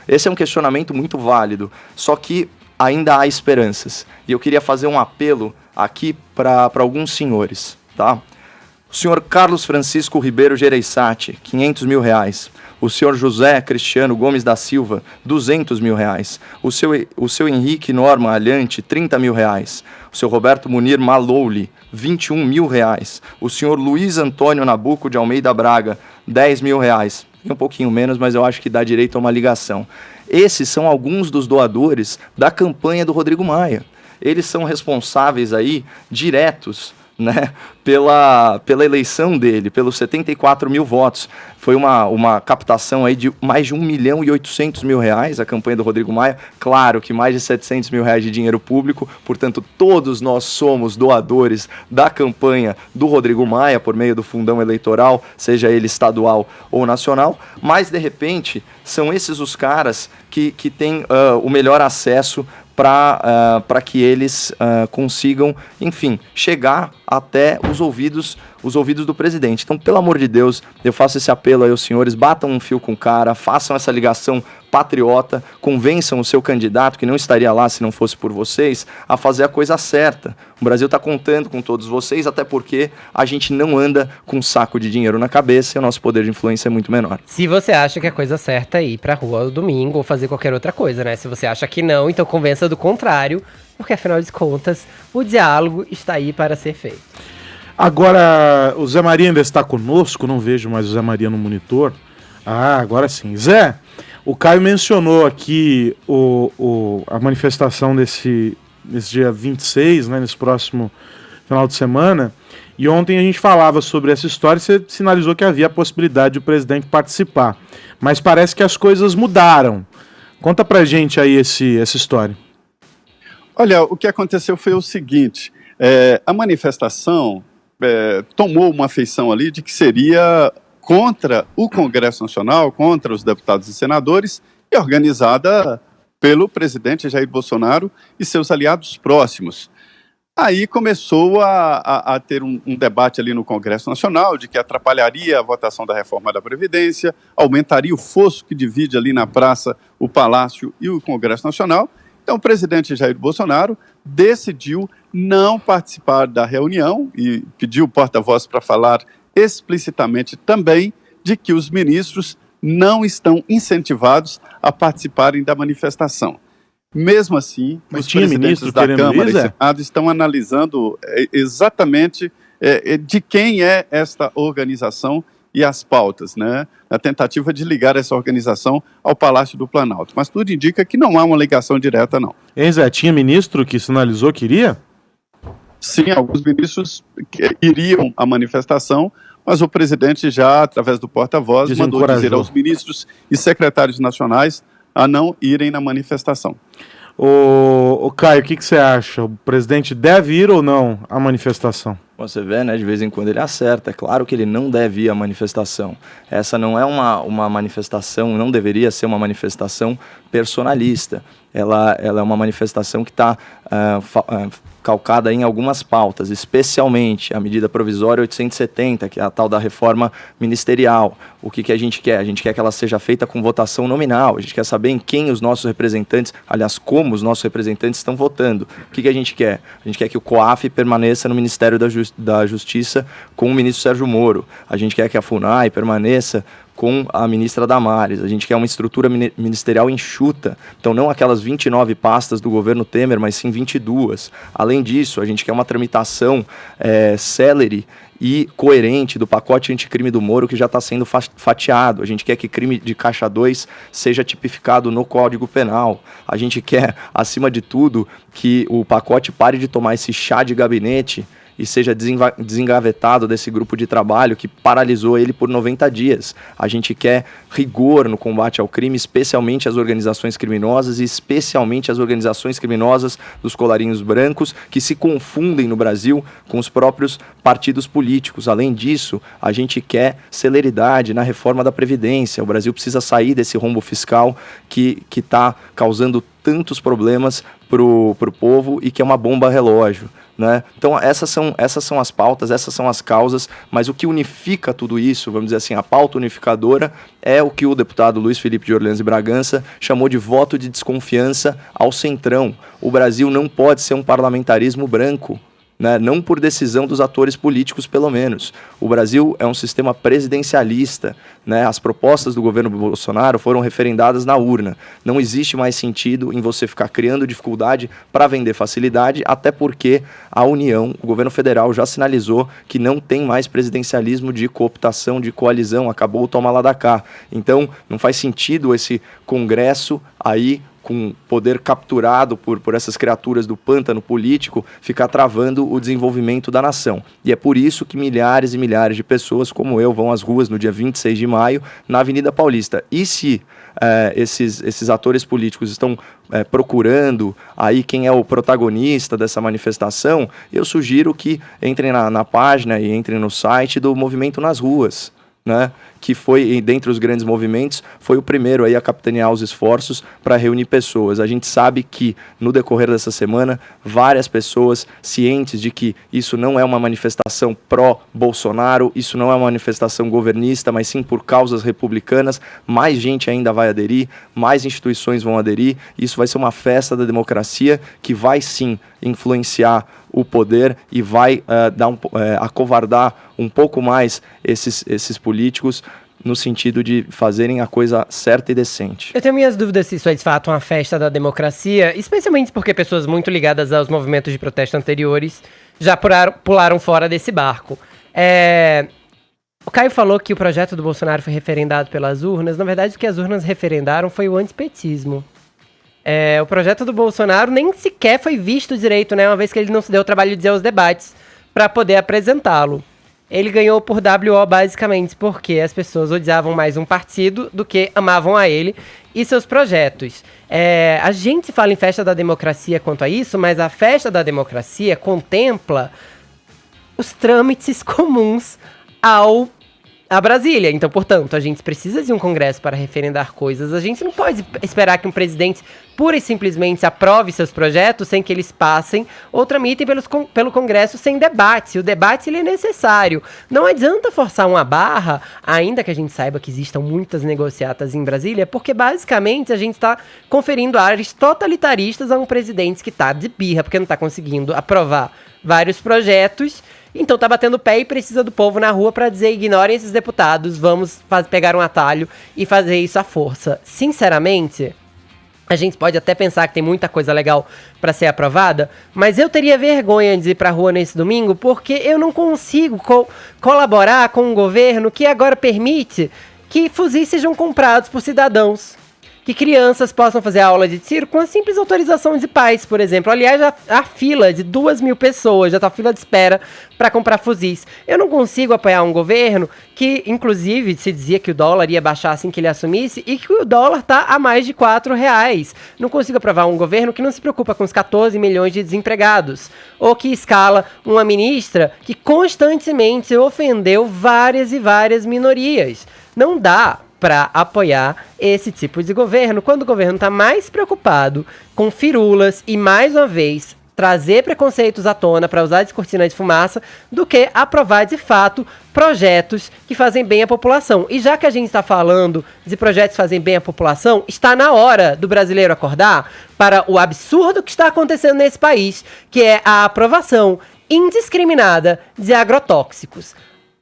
Esse é um questionamento muito válido, só que ainda há esperanças. E eu queria fazer um apelo aqui para alguns senhores, tá? O senhor Carlos Francisco Ribeiro Gereissati, R$500 mil. O senhor José Cristiano Gomes da Silva, R$200 mil. O seu Henrique Norma Alhante, R$30 mil. O seu Roberto Munir Malouli, R$21 mil. O senhor Luiz Antônio Nabuco de Almeida Braga, R$10 mil. Um pouquinho menos, mas eu acho que dá direito a uma ligação. Esses são alguns dos doadores da campanha do Rodrigo Maia. Eles são responsáveis aí, diretos, né, pela eleição dele, pelos 74 mil votos. Foi uma captação aí de mais de R$1.800.000, a campanha do Rodrigo Maia. Claro que mais de R$700 mil de dinheiro público, portanto, todos nós somos doadores da campanha do Rodrigo Maia, por meio do fundão eleitoral, seja ele estadual ou nacional, mas, de repente, são esses os caras que têm o melhor acesso para que eles consigam, enfim, chegar até os ouvidos do presidente. Então, pelo amor de Deus, eu faço esse apelo aí aos senhores, batam um fio com o cara, façam essa ligação patriota, convençam o seu candidato, que não estaria lá se não fosse por vocês, a fazer a coisa certa. O Brasil está contando com todos vocês, até porque a gente não anda com um saco de dinheiro na cabeça e o nosso poder de influência é muito menor. Se você acha que a coisa certa é ir pra rua no domingo ou fazer qualquer outra coisa, né? Se você acha que não, então convença do contrário, porque afinal de contas, o diálogo está aí para ser feito. Agora, o Zé Maria ainda está conosco, não vejo mais o Zé Maria no monitor. Ah, agora sim. Zé, o Caio mencionou aqui a manifestação nesse dia 26, né, nesse próximo final de semana, e ontem a gente falava sobre essa história e você sinalizou que havia a possibilidade de o presidente participar. Mas parece que as coisas mudaram. Conta pra gente aí essa história. Olha, o que aconteceu foi o seguinte, a manifestação tomou uma feição ali de que seria contra o Congresso Nacional, contra os deputados e senadores, e organizada pelo presidente Jair Bolsonaro e seus aliados próximos. Aí começou a ter um debate ali no Congresso Nacional de que atrapalharia a votação da reforma da Previdência, aumentaria o fosso que divide ali na praça o Palácio e o Congresso Nacional. Então o presidente Jair Bolsonaro decidiu não participar da reunião e pediu o porta-voz para falar explicitamente também de que os ministros não estão incentivados a participarem da manifestação. Mesmo assim, os presidentes da Câmara e Senado estão analisando exatamente de quem é esta organização e as pautas, né? A tentativa de ligar essa organização ao Palácio do Planalto. Mas tudo indica que não há uma ligação direta, não. Hein, Zé, tinha ministro que sinalizou que iria? Sim, alguns ministros iriam à manifestação, mas o presidente já, através do porta-voz, mandou dizer aos ministros e secretários nacionais a não irem na manifestação. Ô Caio, o que você acha? O presidente deve ir ou não à manifestação? Você vê, né, de vez em quando ele acerta. É claro que ele não deve ir à manifestação. Essa não é uma manifestação, não deveria ser uma manifestação personalista. Ela é uma manifestação que está calcada em algumas pautas, especialmente a medida provisória 870, que é a tal da reforma ministerial. O que a gente quer? A gente quer que ela seja feita com votação nominal. A gente quer saber em quem os nossos representantes, aliás, como os nossos representantes estão votando. O que a gente quer? A gente quer que o COAF permaneça no Ministério da Justiça com o ministro Sérgio Moro. A gente quer que a FUNAI permaneça com a ministra Damares. A gente quer uma estrutura ministerial enxuta. Então, não aquelas 29 pastas do governo Temer, mas sim 22. Além disso, a gente quer uma tramitação célere e coerente do pacote anticrime do Moro, que já está sendo fatiado. A gente quer que crime de caixa 2 seja tipificado no Código Penal. A gente quer, acima de tudo, que o pacote pare de tomar esse chá de gabinete e seja desengavetado desse grupo de trabalho que paralisou ele por 90 dias. A gente quer rigor no combate ao crime, especialmente as organizações criminosas e especialmente as organizações criminosas dos colarinhos brancos que se confundem no Brasil com os próprios partidos políticos. Além disso, a gente quer celeridade na reforma da Previdência. O Brasil precisa sair desse rombo fiscal que está causando tantos problemas para o povo e que é uma bomba relógio. Né? Então essas são as pautas, essas são as causas, mas o que unifica tudo isso, vamos dizer assim, a pauta unificadora é o que o deputado Luiz Felipe de Orleans e Bragança chamou de voto de desconfiança ao centrão. O Brasil não pode ser um parlamentarismo branco. né? Não por decisão dos atores políticos, pelo menos. O Brasil é um sistema presidencialista, né? As propostas do governo Bolsonaro foram referendadas na urna. Não existe mais sentido em você ficar criando dificuldade para vender facilidade, até porque a União, o governo federal, já sinalizou que não tem mais presidencialismo de cooptação, de coalizão, acabou o toma lá da cá. Então, não faz sentido esse Congresso aí, com poder capturado por essas criaturas do pântano político, ficar travando o desenvolvimento da nação. E é por isso que milhares e milhares de pessoas, como eu, vão às ruas no dia 26 de maio, na Avenida Paulista. E se esses atores políticos estão procurando aí quem é o protagonista dessa manifestação, eu sugiro que entrem na página e entrem no site do Movimento nas Ruas, né, que foi, dentre os grandes movimentos, foi o primeiro aí a capitanear os esforços para reunir pessoas. A gente sabe que, no decorrer dessa semana, várias pessoas cientes de que isso não é uma manifestação pró-Bolsonaro, isso não é uma manifestação governista, mas sim por causas republicanas, mais gente ainda vai aderir, mais instituições vão aderir, isso vai ser uma festa da democracia que vai sim influenciar o poder e vai acovardar um pouco mais esses políticos no sentido de fazerem a coisa certa e decente. Eu tenho minhas dúvidas se isso é de fato uma festa da democracia, especialmente porque pessoas muito ligadas aos movimentos de protesto anteriores já pularam fora desse barco. O Caio falou que o projeto do Bolsonaro foi referendado pelas urnas. Na verdade, o que as urnas referendaram foi o antipetismo. O projeto do Bolsonaro nem sequer foi visto direito, né? Uma vez que ele não se deu o trabalho de dizer aos debates para poder apresentá-lo. Ele ganhou por WO basicamente porque as pessoas odiavam mais um partido do que amavam a ele e seus projetos. A gente fala em festa da democracia quanto a isso, mas a festa da democracia contempla os trâmites comuns a Brasília. Então, portanto, a gente precisa de um congresso para referendar coisas. A gente não pode esperar que um presidente pura e simplesmente aprove seus projetos sem que eles passem ou tramitem pelo congresso sem debate. O debate ele é necessário. Não adianta forçar uma barra, ainda que a gente saiba que existam muitas negociatas em Brasília, porque basicamente a gente está conferindo áreas totalitaristas a um presidente que está de birra, porque não está conseguindo aprovar vários projetos. Então tá batendo pé e precisa do povo na rua pra dizer: ignorem esses deputados, vamos pegar um atalho e fazer isso à força. Sinceramente, a gente pode até pensar que tem muita coisa legal pra ser aprovada, mas eu teria vergonha de ir pra rua nesse domingo porque eu não consigo colaborar com um governo que agora permite que fuzis sejam comprados por cidadãos. Que crianças possam fazer aula de tiro com a simples autorização de pais, por exemplo. Aliás, a fila de 2.000 pessoas, já tá a fila de espera para comprar fuzis. Eu não consigo apoiar um governo que, inclusive, se dizia que o dólar ia baixar assim que ele assumisse e que o dólar tá a mais de R$4. Não consigo aprovar um governo que não se preocupa com os 14 milhões de desempregados. Ou que escala uma ministra que constantemente ofendeu várias e várias minorias. Não dá para apoiar esse tipo de governo, quando o governo está mais preocupado com firulas e, mais uma vez, trazer preconceitos à tona para usar de cortina de fumaça, do que aprovar, de fato, projetos que fazem bem à população. E já que a gente está falando de projetos que fazem bem à população, está na hora do brasileiro acordar para o absurdo que está acontecendo nesse país, que é a aprovação indiscriminada de agrotóxicos.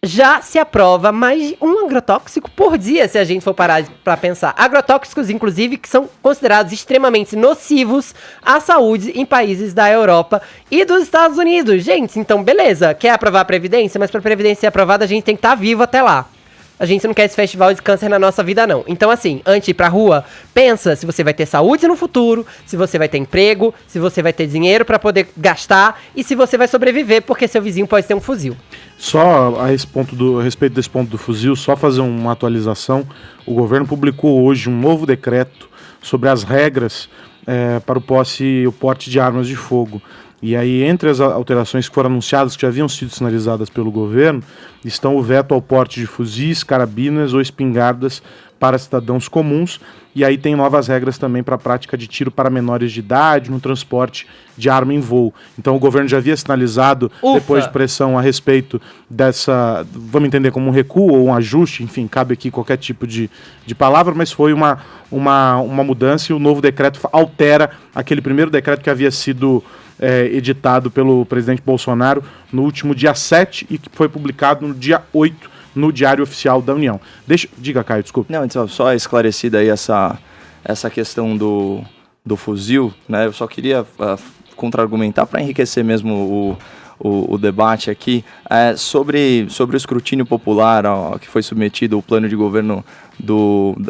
Já se aprova mais de um agrotóxico por dia, se a gente for parar para pensar. Agrotóxicos, inclusive, que são considerados extremamente nocivos à saúde em países da Europa e dos Estados Unidos. Gente, então beleza, quer aprovar a Previdência? Mas para a Previdência ser aprovada, a gente tem que estar vivo até lá. A gente não quer esse festival de câncer na nossa vida, não. Então, assim, antes de ir pra rua, pensa se você vai ter saúde no futuro, se você vai ter emprego, se você vai ter dinheiro pra poder gastar e se você vai sobreviver, porque seu vizinho pode ter um fuzil. Só a respeito desse ponto do fuzil, só fazer uma atualização. O governo publicou hoje um novo decreto sobre as regras para o porte de armas de fogo. E aí, entre as alterações que foram anunciadas, que já haviam sido sinalizadas pelo governo, estão o veto ao porte de fuzis, carabinas ou espingardas para cidadãos comuns. E aí tem novas regras também para a prática de tiro para menores de idade no transporte de arma em voo. Então o governo já havia sinalizado, depois de pressão a respeito dessa, vamos entender como um recuo ou um ajuste, enfim, cabe aqui qualquer tipo de palavra, mas foi uma mudança e o novo decreto altera aquele primeiro decreto que havia sido editado pelo presidente Bolsonaro no último dia 7 e que foi publicado no dia 8 no Diário Oficial da União. Diga, Caio, desculpe. Não, então, só esclarecida aí essa questão do fuzil, né? Eu só queria contra-argumentar para enriquecer mesmo o debate aqui sobre o escrutínio popular que foi submetido ao plano de governo,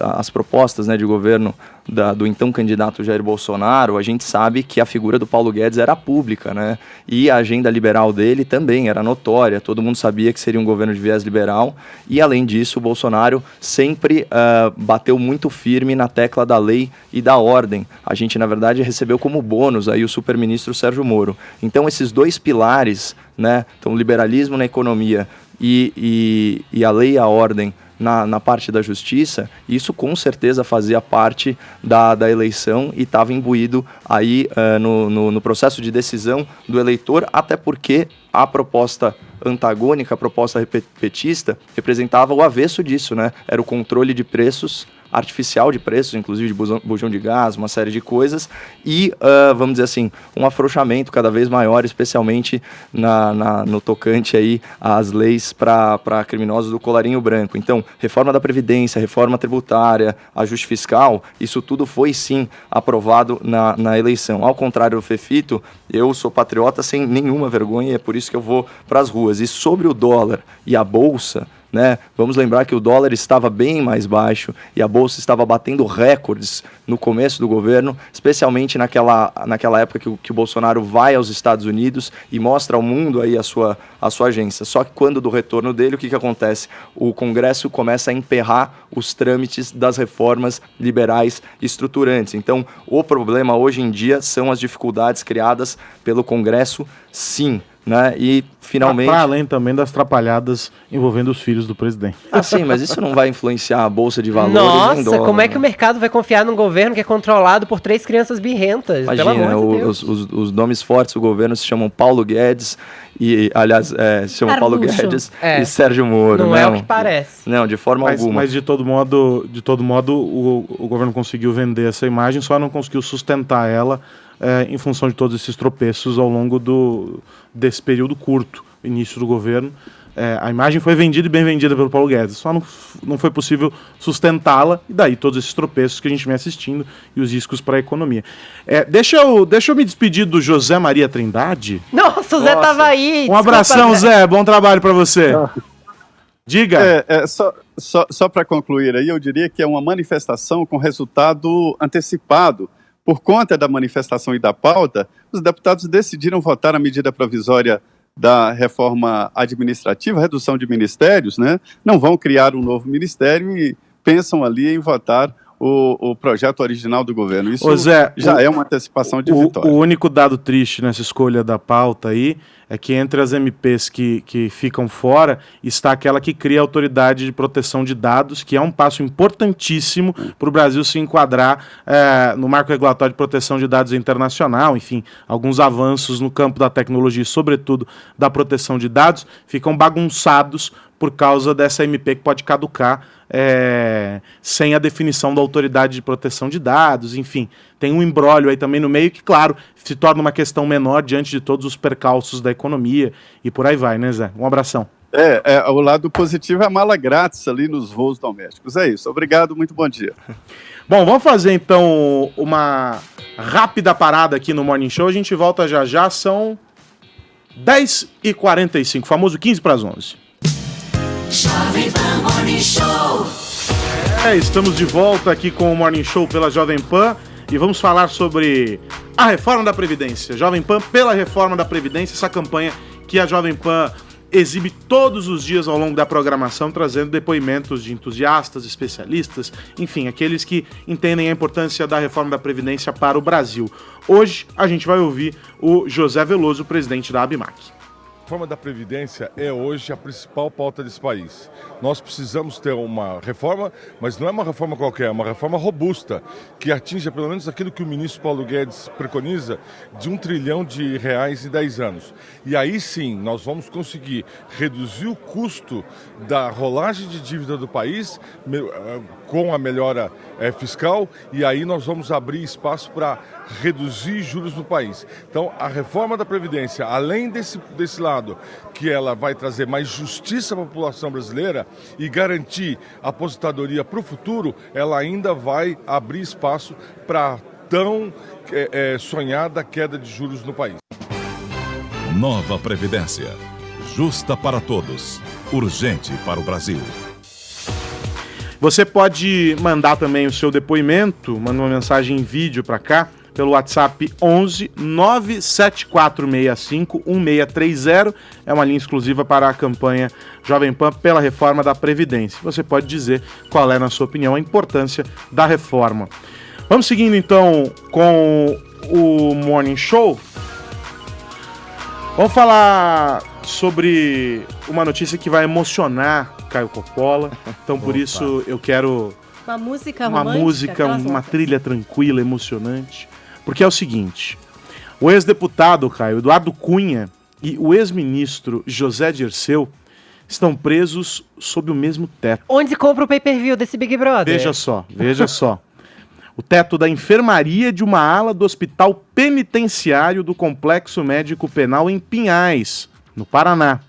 as propostas, né, de governo do então candidato Jair Bolsonaro. A gente sabe que a figura do Paulo Guedes era pública, né? E a agenda liberal dele também era notória. Todo mundo sabia que seria um governo de viés liberal. E, além disso, o Bolsonaro sempre bateu muito firme na tecla da lei e da ordem. A gente, na verdade, recebeu como bônus aí o superministro Sérgio Moro. Então, esses dois pilares, né? Então, o liberalismo na economia e a lei e a ordem na parte da justiça, isso com certeza fazia parte da eleição e estava imbuído aí no processo de decisão do eleitor, até porque a proposta antagônica, a proposta petista, representava o avesso disso, né? Era o controle de preços, artificial de preços, inclusive de bujão de gás, uma série de coisas, e, vamos dizer assim, um afrouxamento cada vez maior, especialmente no tocante aí às leis para criminosos do colarinho branco. Então, reforma da Previdência, reforma tributária, ajuste fiscal, isso tudo foi sim aprovado na eleição. Ao contrário do Fefito, eu sou patriota sem nenhuma vergonha e é por isso que eu vou para as ruas. E sobre o dólar e a Bolsa, né? Vamos lembrar que o dólar estava bem mais baixo e a Bolsa estava batendo recordes no começo do governo, especialmente naquela época que o Bolsonaro vai aos Estados Unidos e mostra ao mundo aí a sua agência. Só que quando do retorno dele, o que acontece? O Congresso começa a emperrar os trâmites das reformas liberais estruturantes. Então, o problema hoje em dia são as dificuldades criadas pelo Congresso, sim. Né? E finalmente... Para além também das atrapalhadas envolvendo os filhos do presidente. Sim, mas isso não vai influenciar a Bolsa de Valores. Nossa, dólar, como é que o mercado vai confiar num governo que é controlado por 3 crianças birrentas? Imagina, pelo amor de Deus. Os nomes fortes do governo se chamam Paulo Guedes e, aliás, se chamam Paulo Guedes e Sérgio Moro. Não é o que parece. Não, de forma alguma. Mas de todo modo o governo conseguiu vender essa imagem, só não conseguiu sustentar ela em função de todos esses tropeços ao longo desse período curto, início do governo. A imagem foi vendida e bem vendida pelo Paulo Guedes, só não foi possível sustentá-la, e daí todos esses tropeços que a gente vem assistindo e os riscos para a economia. Deixa eu me despedir do José Maria Trindade. Nossa, o Zé tava aí! Um abração, Zé, bom trabalho para você. Diga. Só para concluir aí, eu diria que é uma manifestação com resultado antecipado. Por conta da manifestação e da pauta, os deputados decidiram votar a medida provisória da reforma administrativa, redução de ministérios, né? Não vão criar um novo ministério e pensam ali em votar o projeto original do governo. Isso Zé, já é uma antecipação de vitória. O único dado triste nessa escolha da pauta aí é que entre as MPs que ficam fora está aquela que cria a Autoridade de Proteção de Dados, que é um passo importantíssimo para o Brasil se enquadrar no marco regulatório de proteção de dados internacional. Enfim, alguns avanços no campo da tecnologia e, sobretudo, da proteção de dados ficam bagunçados por causa dessa MP que pode caducar sem a definição da Autoridade de Proteção de Dados. Enfim, tem um imbróglio aí também no meio que, claro, se torna uma questão menor diante de todos os percalços da economia e por aí vai, né, Zé? Um abração. O lado positivo é a mala grátis ali nos voos domésticos. É isso. Obrigado, muito bom dia. Bom, vamos fazer então uma rápida parada aqui no Morning Show. A gente volta já, são 10h45, famoso 15 para as 11. Jovem Pan Morning Show. Estamos de volta aqui com o Morning Show pela Jovem Pan e vamos falar sobre a reforma da Previdência. Jovem Pan pela reforma da Previdência, essa campanha que a Jovem Pan exibe todos os dias ao longo da programação, trazendo depoimentos de entusiastas, especialistas, enfim, aqueles que entendem a importância da reforma da Previdência para o Brasil. Hoje a gente vai ouvir o José Veloso, presidente da ABMAC. A reforma da Previdência é hoje a principal pauta desse país. Nós precisamos ter uma reforma, mas não é uma reforma qualquer, é uma reforma robusta, que atinja pelo menos aquilo que o ministro Paulo Guedes preconiza, de R$1 trilhão em 10 anos. E aí sim, nós vamos conseguir reduzir o custo da rolagem de dívida do país com a melhora fiscal, e aí nós vamos abrir espaço para reduzir juros no país. Então, a reforma da Previdência, além desse lado, que ela vai trazer mais justiça à população brasileira e garantir a aposentadoria para o futuro, ela ainda vai abrir espaço para tão sonhada queda de juros no país. Nova Previdência. Justa para todos. Urgente para o Brasil. Você pode mandar também o seu depoimento, manda uma mensagem em vídeo para cá, pelo WhatsApp 11 97465 1630. É uma linha exclusiva para a campanha Jovem Pan pela reforma da Previdência. Você pode dizer qual é, na sua opinião, a importância da reforma. Vamos seguindo então com o Morning Show. Vamos falar sobre uma notícia que vai emocionar Caio Coppola. Então, por isso, eu quero uma música uma romântica, música, uma outras. trilha tranquila, emocionante. Porque é o seguinte, o ex-deputado, Caio, Eduardo Cunha, e o ex-ministro José Dirceu estão presos sob o mesmo teto. Onde se compra o pay-per-view desse Big Brother? Veja só. O teto da enfermaria de uma ala do Hospital Penitenciário do Complexo Médico Penal em Pinhais, no Paraná.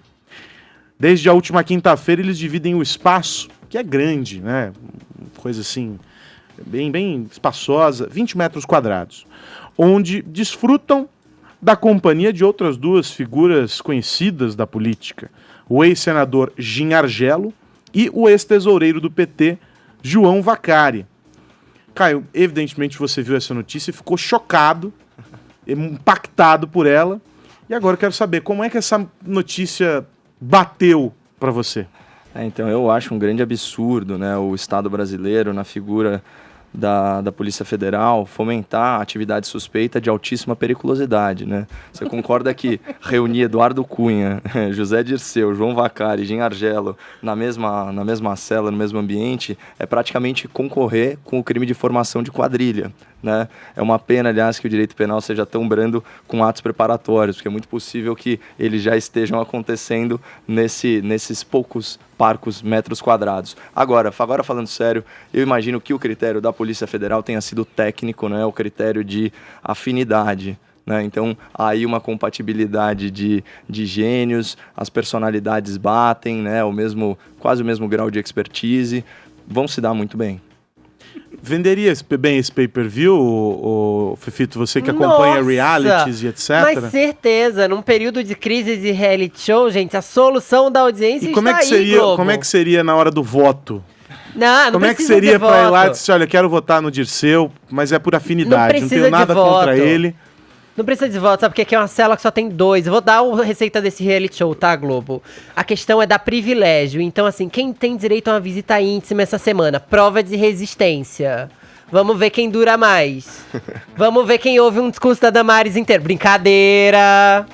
Desde a última quinta-feira eles dividem o espaço, que é grande, né? Coisa assim, bem espaçosa, 20 metros quadrados, onde desfrutam da companhia de outras duas figuras conhecidas da política, o ex-senador Jim Argelo e o ex-tesoureiro do PT, João Vacari. Caio, evidentemente você viu essa notícia e ficou chocado, impactado por ela. E agora eu quero saber como é que essa notícia bateu para você. Então, eu acho um grande absurdo, né, o Estado brasileiro, na figura da Polícia Federal, fomentar a atividade suspeita de altíssima periculosidade, né? Você concorda que reunir Eduardo Cunha, José Dirceu, João Vacari, Jim Argelo na mesma cela, no mesmo ambiente, é praticamente concorrer com o crime de formação de quadrilha, né? É uma pena, aliás, que o direito penal seja tão brando com atos preparatórios, porque é muito possível que eles já estejam acontecendo nesses poucos parcos metros quadrados. Agora falando sério, eu imagino que o critério da Polícia Federal tenha sido técnico, né? O critério de afinidade, né? Então, aí uma compatibilidade de gênios, as personalidades batem, né? Quase o mesmo grau de expertise, vão se dar muito bem. Venderia bem esse pay-per-view, o Fefito, você que acompanha realities e etc? Mas certeza, num período de crise de reality show, gente, a solução da audiência E como é que está aí, seria, Globo. como é que seria na hora do voto? Não Como é que precisa seria de pra ir lá e voto. dizer, olha, eu quero votar no Dirceu, mas é por afinidade, não precisa tenho nada de contra voto. ele. Não precisa de voto, sabe? Porque aqui é uma cela que só tem 2. Eu vou dar a receita desse reality show, tá, Globo? A questão é dar privilégio. Então, assim, quem tem direito a uma visita íntima essa semana? Prova de resistência. Vamos ver quem dura mais. Vamos ver quem ouve um discurso da Damares inteiro. Brincadeira!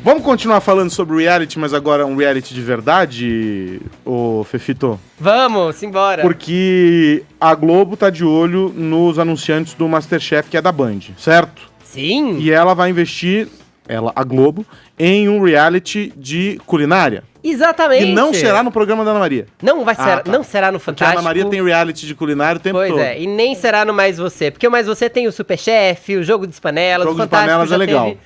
Vamos continuar falando sobre reality, mas agora um reality de verdade, ô Fefito? Vamos, simbora. Porque a Globo tá de olho nos anunciantes do Masterchef, que é da Band, certo? Sim. E ela vai investir, a Globo, em um reality de culinária. Exatamente. E não será no programa da Ana Maria. Não vai ser, tá. não será no Porque a Fantástico. Ana Maria tem reality de culinária o tempo todo. Pois é, e nem será no Mais Você. Porque o Mais Você tem o Superchef, o Jogo de Panelas, Jogo o de Fantástico Panelas já é legal. teve,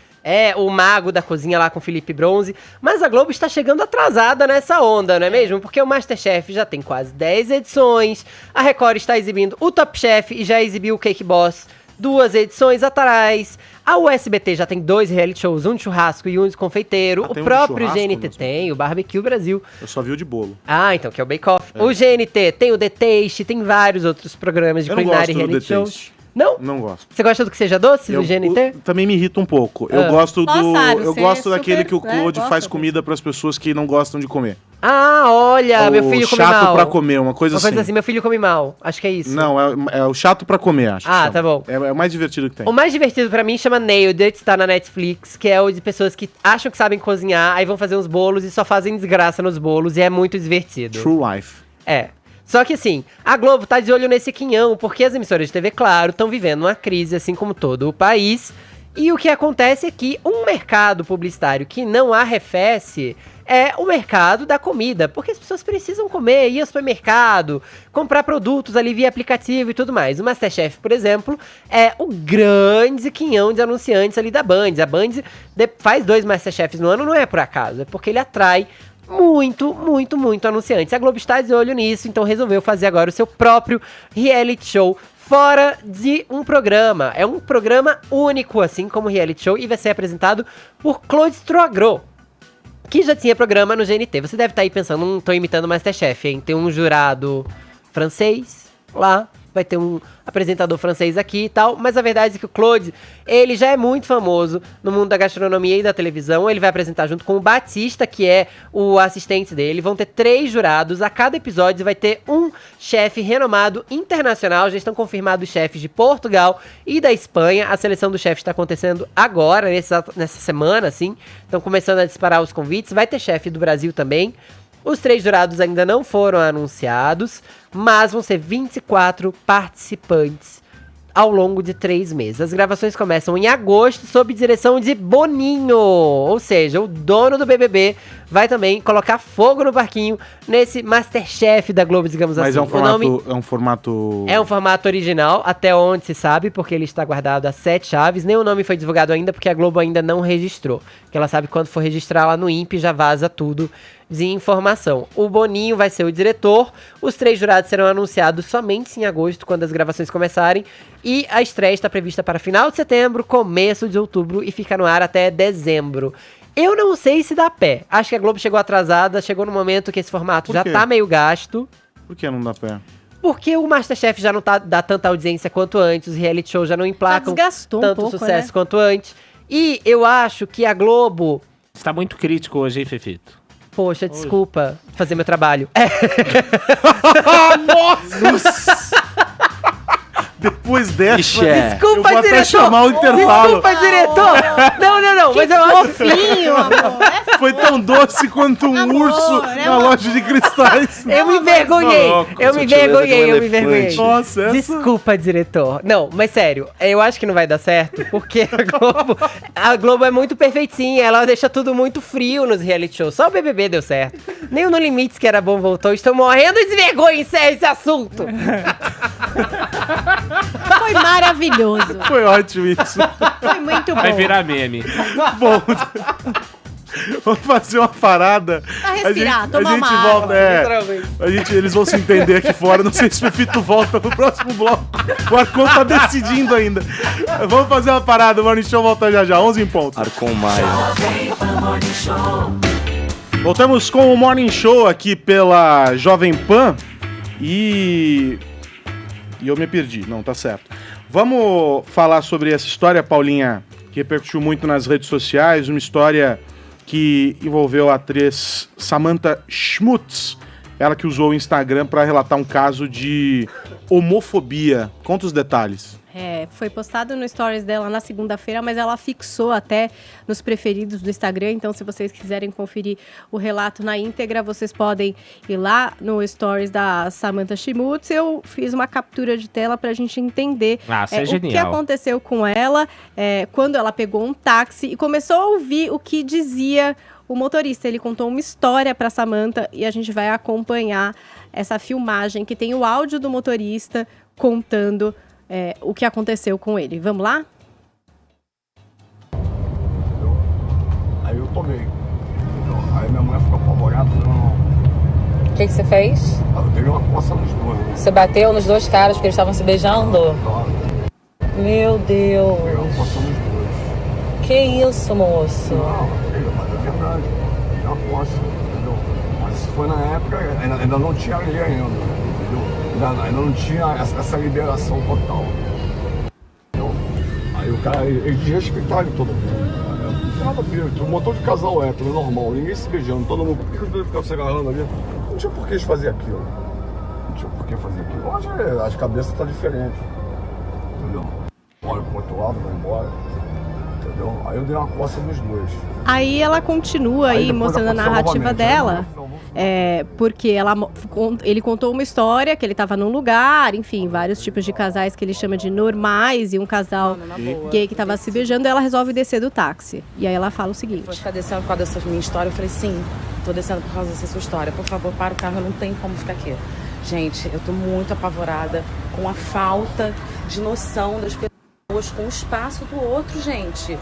o Mago da Cozinha lá com o Felipe Bronze. Mas a Globo está chegando atrasada nessa onda, não é mesmo? Porque o Masterchef já tem quase 10 edições, a Record está exibindo o Top Chef e já exibiu o Cake Boss 2 edições atrás. A USBT já tem 2 reality shows, um de churrasco e um de confeiteiro. O tem um de próprio churrasco GNT no tem, o Barbecue Brasil. Eu só vi o de bolo. Ah, então, que é o Bake Off. O GNT tem o The Taste, tem vários outros programas de Eu não culinária e gosto do reality The shows. Taste. Não? Não gosto. Você gosta do que seja doce, do GNT? Também me irrita um pouco. Eu gosto Nossa, Aro, eu você gosto é daquele super, que o Claude gosta faz disso. comida para as pessoas que não gostam de comer. Ah, olha, meu filho come chato mal. pra comer, uma coisa Uma coisa assim. assim, meu filho come mal. Acho que é isso. Não, é o chato pra comer, acho. que Ah, chama. tá bom. É o mais divertido que tem. O mais divertido pra mim chama Nailed It, tá na Netflix, que é o de pessoas que acham que sabem cozinhar, aí vão fazer uns bolos e só fazem desgraça nos bolos, e é muito divertido. True Life. É. Só que assim, a Globo tá de olho nesse quinhão, porque as emissoras de TV, claro, estão vivendo uma crise, assim como todo o país. E o que acontece é que um mercado publicitário que não arrefece é o mercado da comida, porque as pessoas precisam comer, ir ao supermercado, comprar produtos ali via aplicativo e tudo mais. O MasterChef, por exemplo, é o grande quinhão de anunciantes ali da Band. A Band faz 2 MasterChefs no ano, não é por acaso, é porque ele atrai muito anunciantes. A Globo está de olho nisso, então resolveu fazer agora o seu próprio reality show fora de um programa. É um programa único, assim como reality show, e vai ser apresentado por Claude Stroagro, que já tinha programa no GNT. Você deve estar aí pensando, não tô imitando o MasterChef, hein? Tem um jurado francês lá, vai ter um apresentador francês aqui e tal, mas a verdade é que o Claude, ele já é muito famoso no mundo da gastronomia e da televisão. Ele vai apresentar junto com o Batista, que é o assistente dele. Vão ter 3 jurados a cada episódio, vai ter um chefe renomado internacional. Já estão confirmados chefes de Portugal e da Espanha. A seleção do chefe está acontecendo agora, nessa semana, assim. Estão começando a disparar os convites. Vai ter chefe do Brasil também. Os 3 jurados ainda não foram anunciados, mas vão ser 24 participantes ao longo de 3 meses. As gravações começam em agosto, sob direção de Boninho, ou seja, o dono do BBB vai também colocar fogo no parquinho nesse MasterChef da Globo, digamos assim. Mas é um formato... É um formato original, até onde se sabe, porque ele está guardado a 7 chaves. Nem o nome foi divulgado ainda, porque a Globo ainda não registrou. Porque ela sabe que quando for registrar lá no INPE, já vaza tudo de informação. O Boninho vai ser o diretor. Os 3 jurados serão anunciados somente em agosto, quando as gravações começarem. E a estreia está prevista para final de setembro, começo de outubro, e fica no ar até dezembro. Eu não sei se dá pé. Acho que a Globo chegou atrasada, chegou no momento que esse formato já tá meio gasto. Por que não dá pé? Porque o MasterChef já não dá tanta audiência quanto antes, os reality shows já não emplacam tanto sucesso quanto antes. E eu acho que a Globo... Você tá muito crítico hoje, hein, Fefito? Poxa, desculpa fazer meu trabalho. Nossa! Depois dessa, Desculpa, eu vou até diretor. chamar o intervalo. Desculpa, diretor. Não, mas eu acho... Fofinho, amor. Foi tão doce quanto um urso na loja de cristais. Eu me envergonhei. Eu me envergonhei. Nossa, essa... Desculpa, diretor. Não, mas sério, eu acho que não vai dar certo, porque a Globo é muito perfeitinha, ela deixa tudo muito frio nos reality shows. Só o BBB deu certo. Nem o No Limites, que era bom, voltou. Estou morrendo de vergonha em encerrar esse assunto. Foi maravilhoso. Foi ótimo isso. Foi muito bom. Vai virar meme. Bom, vamos fazer uma parada. Pra respirar, tomar a gente uma volta, água. Eles vão se entender aqui fora. Não sei se o Fefito volta pro próximo bloco. O Arcon tá decidindo ainda. Vamos fazer uma parada. O Morning Show volta já, 11 em ponto. Arcon Maia. Voltamos com o Morning Show aqui pela Jovem Pan. E eu me perdi. Não, tá certo. Vamos falar sobre essa história, Paulinha, que repercutiu muito nas redes sociais. Uma história que envolveu a atriz Samantha Schmutz. Ela que usou o Instagram para relatar um caso de homofobia. Conta os detalhes. Foi postado no stories dela na segunda-feira, mas ela fixou até nos preferidos do Instagram. Então, se vocês quiserem conferir o relato na íntegra, vocês podem ir lá no stories da Samantha Schmutz. Eu fiz uma captura de tela pra gente entender o que aconteceu com ela quando ela pegou um táxi e começou a ouvir o que dizia o motorista. Ele contou uma história pra Samantha e a gente vai acompanhar essa filmagem que tem o áudio do motorista contando o que aconteceu com ele. Vamos lá? Aí eu tomei. Aí minha mulher ficou apavorada. O que você fez? Eu peguei uma coça nos dois. Você bateu nos 2 caras porque eles estavam se beijando? Meu Deus. Peguei uma coça nos dois. Que isso, moço? Não, mas é verdade. Peguei uma coça, entendeu? Mas isso foi na época, ainda não tinha lei ainda, entendeu? Ainda não tinha essa liberação total. Entendeu? Aí o cara, ele desrespeitava todo mundo. Não nada a ver, um montão de casal hétero, normal, ninguém se beijando, todo mundo. Por que os dois ficavam se agarrando ali? Não tinha por que eles fazerem aquilo. Não tinha por que fazer aquilo. Hoje as cabeças estão diferentes. Entendeu? Olha pro outro lado, vai embora. Entendeu? Aí eu dei uma coça nos dois. Aí ela continua aí mostrando a narrativa dela. Porque ele contou uma história que ele estava num lugar, enfim, vários tipos de casais que ele chama de normais, e um casal gay que estava se beijando, e ela resolve descer do táxi. E aí ela fala o seguinte: Vou ficar descendo por causa dessa minha história. Eu falei, sim, tô descendo por causa dessa sua história. Por favor, para o carro, eu não tenho como ficar aqui. Gente, eu tô muito apavorada com a falta de noção das pessoas com o espaço do outro, gente.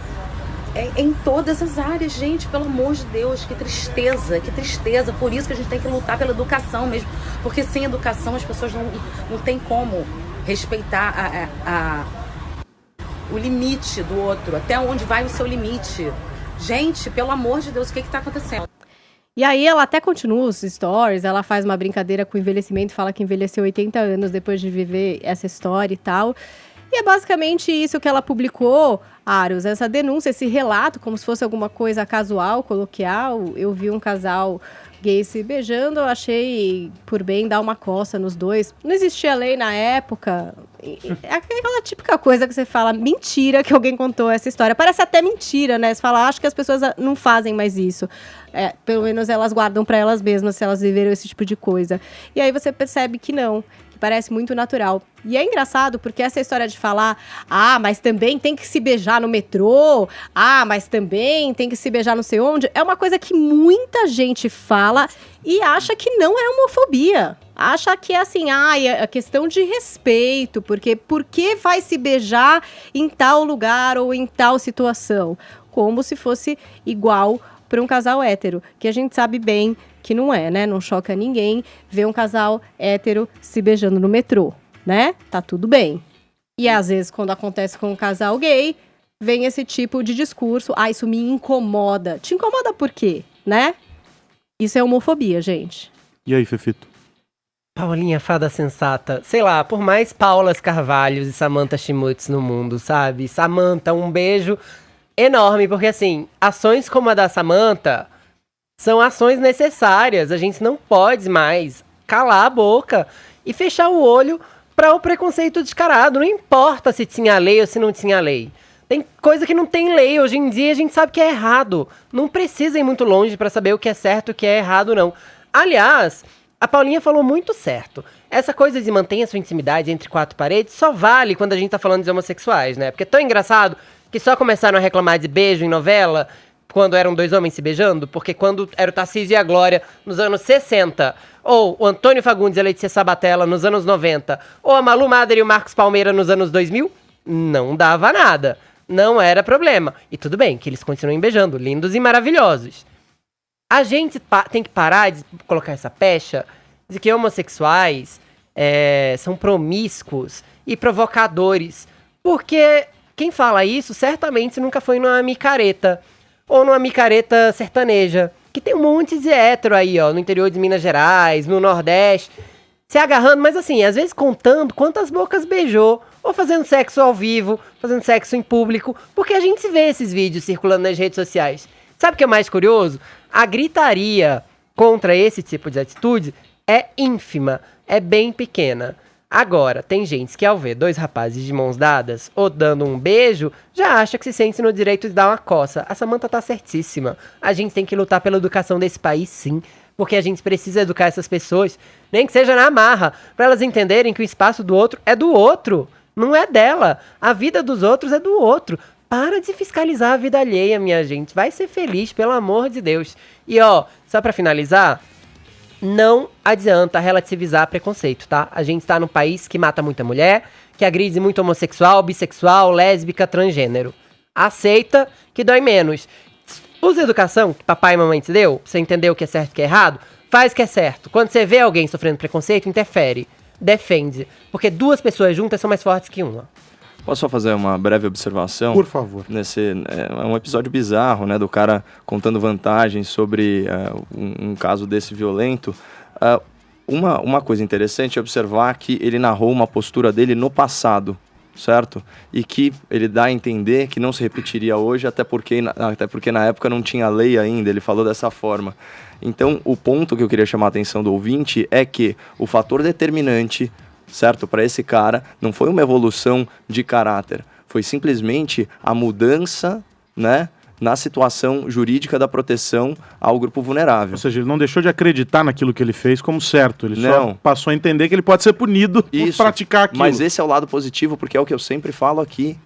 Em todas as áreas, gente, pelo amor de Deus, que tristeza, que tristeza. Por isso que a gente tem que lutar pela educação mesmo, porque sem educação as pessoas não tem como respeitar o limite do outro, até onde vai o seu limite. Gente, pelo amor de Deus, o que está acontecendo? E aí ela até continua os stories, ela faz uma brincadeira com o envelhecimento, fala que envelheceu 80 anos depois de viver essa história e tal. E é basicamente isso que ela publicou, Aros, essa denúncia, esse relato, como se fosse alguma coisa casual, coloquial. Eu vi um casal gay se beijando, eu achei por bem dar uma coça nos dois. Não existia lei na época. É aquela típica coisa que você fala, mentira que alguém contou essa história. Parece até mentira, né? Você fala, acho que as pessoas não fazem mais isso. Pelo menos elas guardam pra elas mesmas se elas viveram esse tipo de coisa. E aí você percebe que não. Parece muito natural. E é engraçado porque essa história de falar, mas também tem que se beijar no metrô, mas também tem que se beijar não sei onde, é uma coisa que muita gente fala e acha que não é homofobia. Acha que é assim, é questão de respeito, porque por que vai se beijar em tal lugar ou em tal situação? Como se fosse igual para um casal hétero, que a gente sabe bem que não é, né? Não choca ninguém ver um casal hétero se beijando no metrô, né? Tá tudo bem. E às vezes, quando acontece com um casal gay, vem esse tipo de discurso. Isso me incomoda. Te incomoda por quê, né? Isso é homofobia, gente. E aí, Fefito? Paulinha, fada sensata. Sei lá, por mais Paulas Carvalhos e Samantha Schmutz no mundo, sabe? Samantha, um beijo enorme, porque assim, ações como a da Samantha são ações necessárias. A gente não pode mais calar a boca e fechar o olho para o preconceito descarado. Não importa se tinha lei ou se não tinha lei. Tem coisa que não tem lei. Hoje em dia a gente sabe que é errado. Não precisa ir muito longe para saber o que é certo e o que é errado, não. Aliás, a Paulinha falou muito certo. Essa coisa de manter a sua intimidade entre quatro paredes só vale quando a gente tá falando de homossexuais, né? Porque é tão engraçado que só começaram a reclamar de beijo em novela quando eram dois homens se beijando, porque quando era o Tarcísio e a Glória nos anos 60, ou o Antônio Fagundes e a Letícia Sabatella nos anos 90, ou a Malu Mader e o Marcos Palmeira nos anos 2000, não dava nada. Não era problema. E tudo bem, que eles continuem beijando, lindos e maravilhosos. A gente tem que parar de colocar essa pecha de que homossexuais são promíscuos e provocadores, porque quem fala isso certamente nunca foi numa micareta, ou numa micareta sertaneja, que tem um monte de hétero aí, ó, no interior de Minas Gerais, no Nordeste, se agarrando, mas assim, às vezes contando quantas bocas beijou, ou fazendo sexo ao vivo, fazendo sexo em público, porque a gente vê esses vídeos circulando nas redes sociais. Sabe o que é mais curioso? A gritaria contra esse tipo de atitude é ínfima, é bem pequena. Agora, tem gente que ao ver dois rapazes de mãos dadas ou dando um beijo, já acha que se sente no direito de dar uma coça. A Samantha tá certíssima. A gente tem que lutar pela educação desse país, sim. Porque a gente precisa educar essas pessoas, nem que seja na marra, para elas entenderem que o espaço do outro é do outro, não é dela. A vida dos outros é do outro. Para de fiscalizar a vida alheia, minha gente. Vai ser feliz, pelo amor de Deus. E ó, só pra finalizar, não adianta relativizar preconceito, tá? A gente tá num país que mata muita mulher, que agride muito homossexual, bissexual, lésbica, transgênero. Aceita que dói menos. Usa a educação que papai e mamãe te deu, pra você entender o que é certo e o que é errado, faz o que é certo. Quando você vê alguém sofrendo preconceito, interfere, defende. Porque duas pessoas juntas são mais fortes que uma. Posso só fazer uma breve observação? Por favor. É um episódio bizarro, né? Do cara contando vantagens sobre um caso desse violento. Uma coisa interessante é observar que ele narrou uma postura dele no passado, certo? E que ele dá a entender que não se repetiria hoje, até porque na época não tinha lei ainda, ele falou dessa forma. Então, o ponto que eu queria chamar a atenção do ouvinte é que o fator determinante, certo, para esse cara, não foi uma evolução de caráter, foi simplesmente a mudança, né, na situação jurídica da proteção ao grupo vulnerável. Ou seja, ele não deixou de acreditar naquilo que ele fez como certo, ele Não. só passou a entender que ele pode ser punido por praticar aquilo. Mas esse é o lado positivo, porque é o que eu sempre falo aqui,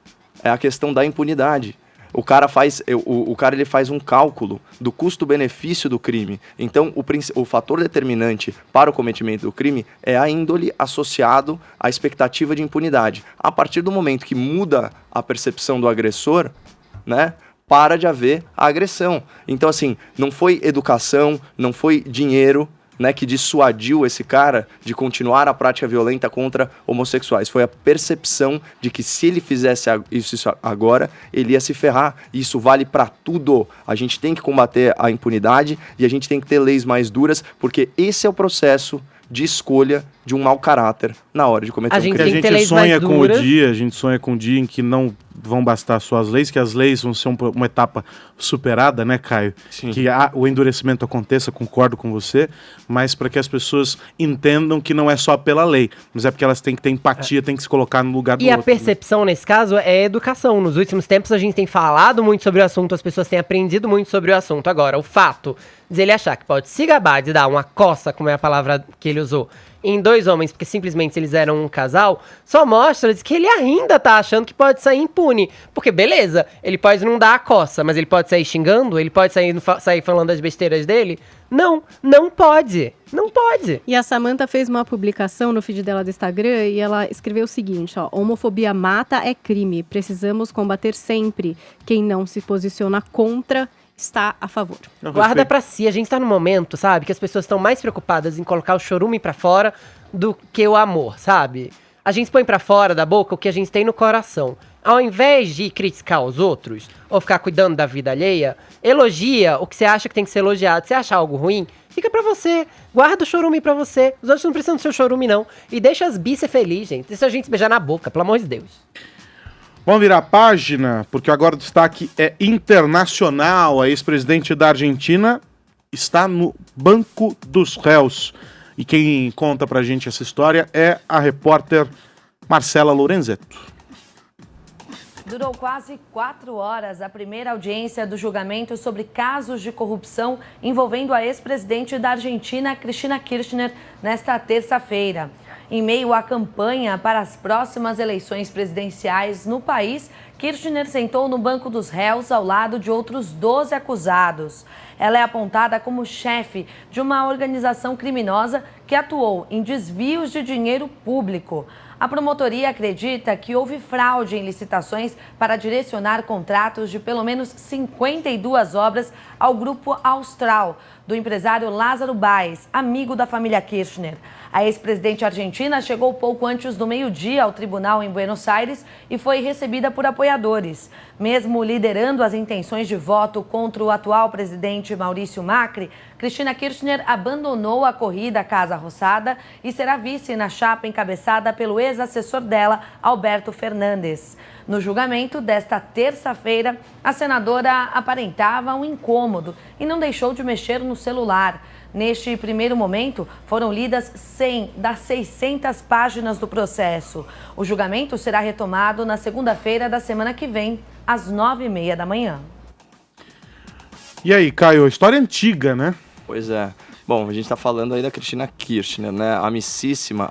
é a questão da impunidade. O cara faz, ele faz um cálculo do custo-benefício do crime. Então, o fator determinante para o cometimento do crime é a índole associado à expectativa de impunidade. A partir do momento que muda a percepção do agressor, né, para de haver a agressão. Então, assim, não foi educação, não foi dinheiro, né, que dissuadiu esse cara de continuar a prática violenta contra homossexuais. Foi a percepção de que se ele fizesse isso agora, ele ia se ferrar. E isso vale para tudo. A gente tem que combater a impunidade e a gente tem que ter leis mais duras, porque esse é o processo de escolha de um mau caráter na hora de cometer um crime. A gente sonha com o dia em que não vão bastar só as leis, que as leis vão ser uma etapa superada, né, Caio? Sim. Que o endurecimento aconteça, concordo com você, mas para que as pessoas entendam que não é só pela lei, mas é porque elas têm que ter empatia, têm que se colocar no lugar do outro. E a percepção, nesse caso, é educação. Nos últimos tempos a gente tem falado muito sobre o assunto, as pessoas têm aprendido muito sobre o assunto. Agora, o fato de ele achar que pode se gabar de dar uma coça, como é a palavra que ele usou, em 2 homens, porque simplesmente eles eram um casal, só mostra que ele ainda tá achando que pode sair impune. Porque, beleza, ele pode não dar a coça, mas ele pode sair xingando, ele pode sair falando as besteiras dele. Não pode. Não pode. E a Samantha fez uma publicação no feed dela do Instagram e ela escreveu o seguinte, ó: homofobia mata, é crime. Precisamos combater sempre. Quem não se posiciona contra está a favor. Guarda pra si, a gente tá num momento, sabe, que as pessoas estão mais preocupadas em colocar o chorume pra fora do que o amor, sabe? A gente põe pra fora da boca o que a gente tem no coração. Ao invés de criticar os outros, ou ficar cuidando da vida alheia, elogia o que você acha que tem que ser elogiado. Se achar algo ruim, fica pra você. Guarda o chorume pra você. Os outros não precisam do seu chorume, não. E deixa as bi ser felizes, gente. Deixa a gente se beijar na boca, pelo amor de Deus. Vamos virar a página, porque agora o destaque é internacional. A ex-presidente da Argentina está no banco dos réus. E quem conta pra gente essa história é a repórter Marcela Lorenzetto. Durou quase 4 horas a primeira audiência do julgamento sobre casos de corrupção envolvendo a ex-presidente da Argentina, Cristina Kirchner, nesta terça-feira. Em meio à campanha para as próximas eleições presidenciais no país, Kirchner sentou no banco dos réus ao lado de outros 12 acusados. Ela é apontada como chefe de uma organização criminosa que atuou em desvios de dinheiro público. A promotoria acredita que houve fraude em licitações para direcionar contratos de pelo menos 52 obras ao grupo Austral, do empresário Lázaro Báez, amigo da família Kirchner. A ex-presidente argentina chegou pouco antes do meio-dia ao tribunal em Buenos Aires e foi recebida por apoiadores. Mesmo liderando as intenções de voto contra o atual presidente Maurício Macri, Cristina Kirchner abandonou a corrida à Casa Rosada e será vice na chapa encabeçada pelo ex-assessor dela, Alberto Fernandes. No julgamento desta terça-feira, a senadora aparentava um incômodo e não deixou de mexer no celular. Neste primeiro momento, foram lidas 100 das 600 páginas do processo. O julgamento será retomado na segunda-feira da semana que vem, às 9h30 da manhã. E aí, Caio, história antiga, né? Pois é. Bom, a gente está falando aí da Cristina Kirchner, né? A amicíssima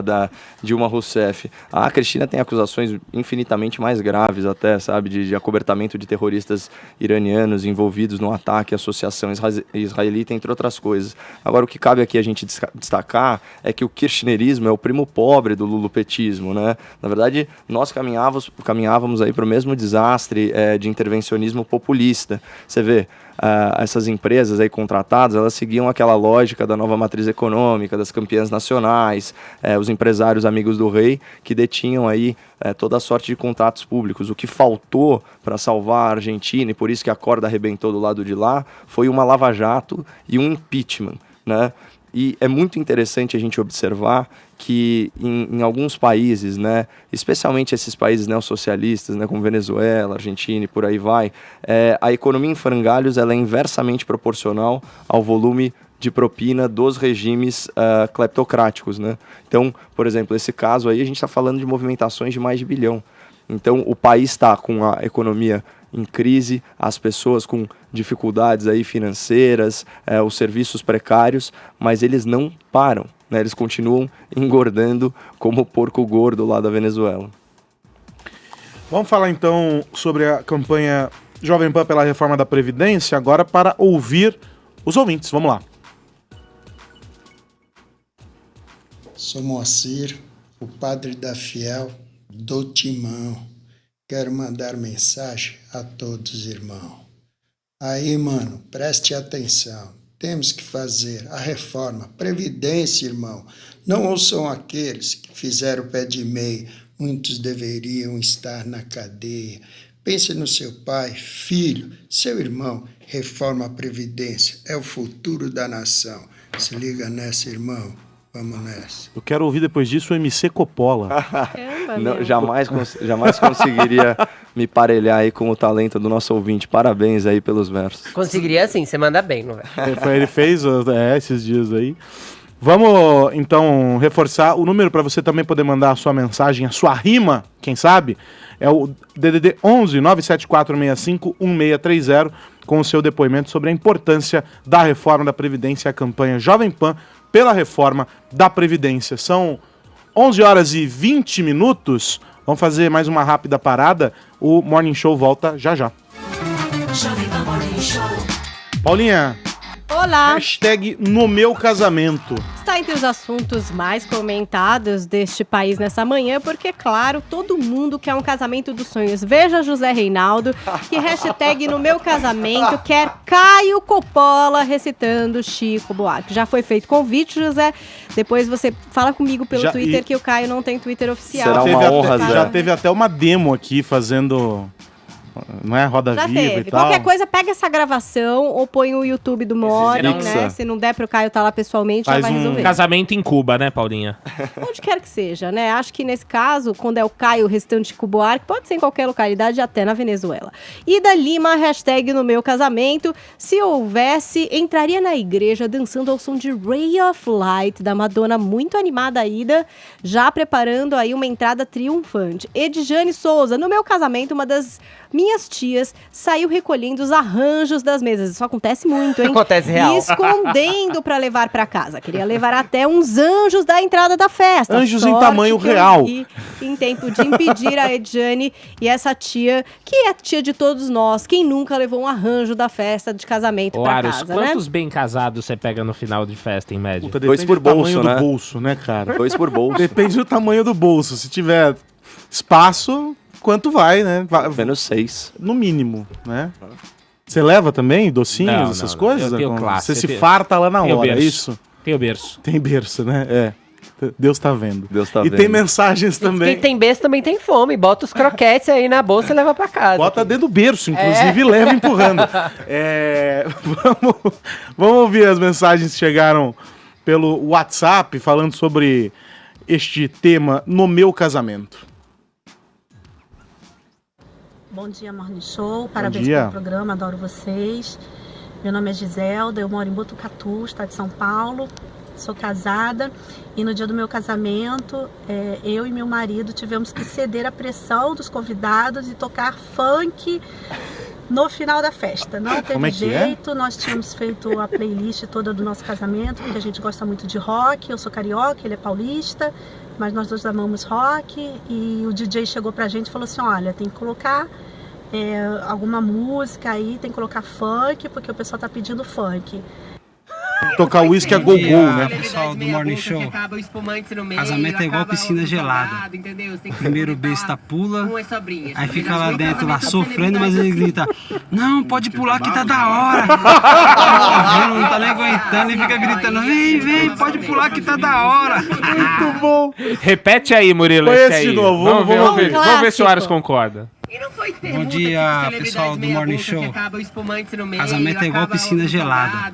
da Dilma Rousseff. A Cristina tem acusações infinitamente mais graves até, sabe? De acobertamento de terroristas iranianos envolvidos no ataque à associação israelita, entre outras coisas. Agora, o que cabe aqui a gente destacar é que o kirchnerismo é o primo pobre do lulopetismo, né? Na verdade, nós caminhávamos aí para o mesmo desastre de intervencionismo populista. Você vê, essas empresas aí contratadas, elas seguiam aquela lógica da nova matriz econômica, das campeãs nacionais, os empresários amigos do rei, que detinham aí toda a sorte de contratos públicos. O que faltou para salvar a Argentina, e por isso que a corda arrebentou do lado de lá, foi uma lava-jato e um impeachment, né? E é muito interessante a gente observar que em alguns países, né, especialmente esses países neossocialistas, né, como Venezuela, Argentina e por aí vai, a economia em frangalhos ela é inversamente proporcional ao volume de propina dos regimes cleptocráticos, né? Então, por exemplo, esse caso aí a gente está falando de movimentações de mais de 1 bilhão. Então, o país está com a economia em crise, as pessoas com dificuldades aí financeiras, os serviços precários, mas eles não param, né? Eles continuam engordando como o porco gordo lá da Venezuela. Vamos falar então sobre a campanha Jovem Pan pela reforma da Previdência, agora para ouvir os ouvintes. Vamos lá. Sou Moacir, o padre da Fiel do Timão. Quero mandar mensagem a todos, irmão. Aí, mano, preste atenção. Temos que fazer a reforma, previdência, irmão. Não ouçam aqueles que fizeram o pé de meia. Muitos deveriam estar na cadeia. Pense no seu pai, filho, seu irmão. Reforma a previdência. É o futuro da nação. Se liga nessa, irmão. Vamos nessa. Eu quero ouvir depois disso o MC Coppola. Não, jamais conseguiria me parelhar aí com o talento do nosso ouvinte. Parabéns aí pelos versos. Conseguiria sim, você manda bem, não é? Ele fez esses dias aí. Vamos, então, reforçar o número para você também poder mandar a sua mensagem, a sua rima, quem sabe? É o DDD 11 97465 1630, com o seu depoimento sobre a importância da reforma da Previdência e a campanha Jovem Pan pela reforma da Previdência. São 11 horas e 20 minutos. Vamos fazer mais uma rápida parada. O Morning Show volta já já. Paulinha. Olá. Hashtag no meu casamento. Está entre os assuntos mais comentados deste país nessa manhã, porque, claro, todo mundo quer um casamento dos sonhos. Veja José Reinaldo, que hashtag no meu casamento quer Caio Coppola recitando Chico Buarque. Já foi feito convite, José. Depois você fala comigo pelo Twitter, que o Caio não tem Twitter oficial. Será uma honra, Zé. Já teve até uma demo aqui fazendo... Não é? Roda Já Viva teve. e tal. Qualquer coisa, pega essa gravação ou põe o YouTube do Morning, né? Se não der pro Caio estar lá pessoalmente, já vai resolver. Casamento em Cuba, né, Paulinha? Onde quer que seja, né? Acho que nesse caso, quando é o Caio restante Chico Buarque, pode ser em qualquer localidade, até na Venezuela. Ida Lima, hashtag no meu casamento. Se houvesse, entraria na igreja dançando ao som de Ray of Light, da Madonna, muito animada a Ida, já preparando aí uma entrada triunfante. Edjane Souza, no meu casamento, uma das minhas tias saiu recolhendo os arranjos das mesas. Isso acontece muito, hein? Acontece real. E escondendo pra levar pra casa. Queria levar até uns anjos da entrada da festa. Anjos em tamanho real. Em tempo de impedir a Edjane e essa tia, que é tia de todos nós. Quem nunca levou um arranjo da festa de casamento pra Aros, casa, quantos bem casados você pega no final de festa, em média? Puta, 2 por bolso, do né? bolso, né, cara? 2 por bolso. Depende do tamanho do bolso. Se tiver espaço, quanto vai, né? Menos 6. No mínimo, né? Você leva também docinhos, essas coisas? Eu tenho classe. Você se farta lá na hora, é isso? Tem o berço. Tem berço, né? É. Deus tá vendo. Deus tá e vendo. tem mensagens também. Quem tem berço também tem fome. Bota os croquetes aí na bolsa e leva pra casa. Bota dentro do berço, inclusive, e leva empurrando. Vamos ouvir as mensagens que chegaram pelo WhatsApp falando sobre este tema no meu casamento. Bom dia, Morning Show. Parabéns pelo programa, adoro vocês. Meu nome é Giselda, eu moro em Botucatu, estado de São Paulo. Sou casada e no dia do meu casamento, eu e meu marido tivemos que ceder à pressão dos convidados e tocar funk no final da festa. Não teve jeito, nós tínhamos feito a playlist toda do nosso casamento, porque a gente gosta muito de rock. Eu sou carioca, ele é paulista, mas nós dois amamos rock. E o DJ chegou pra gente e falou assim: olha, tem que colocar alguma música aí, tem que colocar funk, porque o pessoal tá pedindo funk. Tocar uísque a gogô, né? Pessoal do Morning Show, casamento é igual piscina gelada. Primeiro beijo tá pula, aí fica lá dentro, lá sofrendo, mas ele grita: não, pode pular que tá da hora. Não tá nem aguentando e fica gritando: vem, pode pular que tá da hora. Muito bom. Repete aí, Murilo. Foi esse de novo. Vamos ver se o Aros concorda. Bom dia, pessoal do Morning Show. Casamento é igual piscina gelada.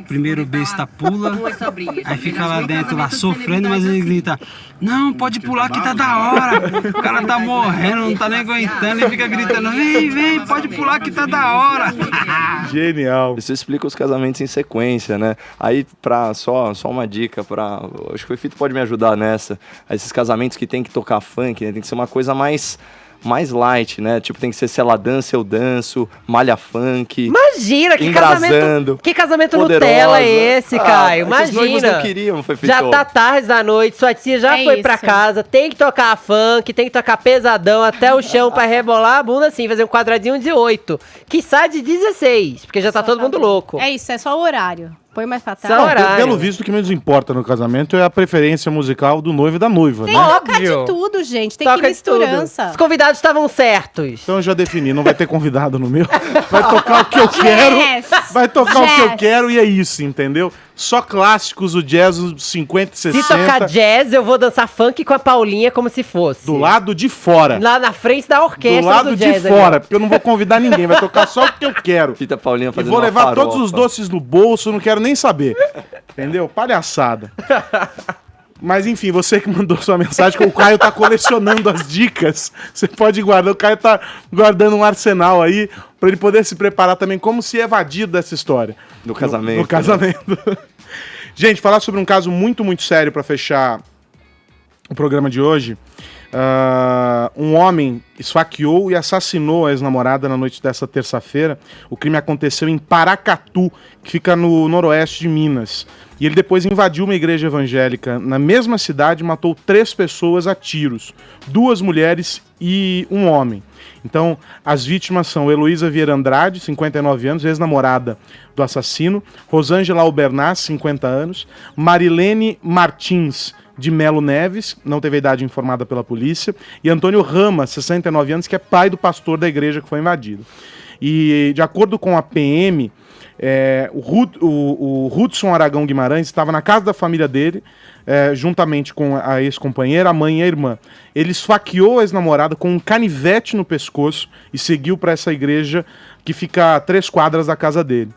Primeiro beijo tá pula, aí fica lá dentro, lá sofrendo, mas ele grita: não, pode pular que tá da hora. O cara tá morrendo, não tá nem aguentando e fica gritando: vem, pode pular que tá da hora. Genial. Isso explica os casamentos em sequência, né? Aí, só uma dica, acho que o Fito pode me ajudar nessa. Esses casamentos que tem que tocar funk, né? Tem que ser uma coisa mais mais light, né? Tipo, tem que ser se ela dança, eu danço, malha funk. Imagina, que casamento Nutella é esse, Caio? Imagina. Os não queriam, foi feito. Já tá tarde da noite, sua tia já foi pra casa, tem que tocar funk, tem que tocar pesadão até o chão pra rebolar a bunda assim, fazer um quadradinho de 8, que sai de 16, porque já tá todo mundo louco. É isso, é só o horário. Põe mais pra trás. Não, pelo visto, o que menos importa no casamento é a preferência musical do noivo e da noiva, Tem né? que tocar de tudo, gente. Tem que misturança. Os convidados estavam certos. Então eu já defini, não vai ter convidado no meu. Vai tocar o que eu quero. Vai tocar o que eu quero e é isso, entendeu? Só clássicos, o jazz dos 50 e 60. Se tocar jazz, eu vou dançar funk com a Paulinha como se fosse. Do lado de fora. Lá na frente da orquestra do lado jazz de fora, porque eu não vou convidar ninguém, vai tocar só o que eu quero. Fita Paulinha fazendo e vou levar uma todos os doces no bolso, não quero nem saber. Entendeu? Palhaçada. Mas enfim, você que mandou sua mensagem, que o Caio tá colecionando as dicas, você pode guardar, o Caio tá guardando um arsenal aí, pra ele poder se preparar também como se evadir dessa história. No casamento. No casamento. Né? Gente, falar sobre um caso muito, muito sério pra fechar o programa de hoje. Um homem esfaqueou e assassinou a ex-namorada na noite dessa terça-feira. O crime aconteceu em Paracatu, que fica no noroeste de Minas. E ele depois invadiu uma igreja evangélica na mesma cidade e matou 3 pessoas a tiros. 2 mulheres e um homem. Então, as vítimas são Heloísa Vieira Andrade, 59 anos, ex-namorada do assassino. Rosângela Albernaz, 50 anos. Marilene Martins de Melo Neves, não teve a idade informada pela polícia. E Antônio Rama, 69 anos, que é pai do pastor da igreja que foi invadido. E, de acordo com a PM... o Hudson Aragão Guimarães estava na casa da família dele, juntamente com a ex-companheira, a mãe e a irmã. Ele esfaqueou a ex-namorada com um canivete no pescoço e seguiu para essa igreja que fica a 3 quadras da casa dele.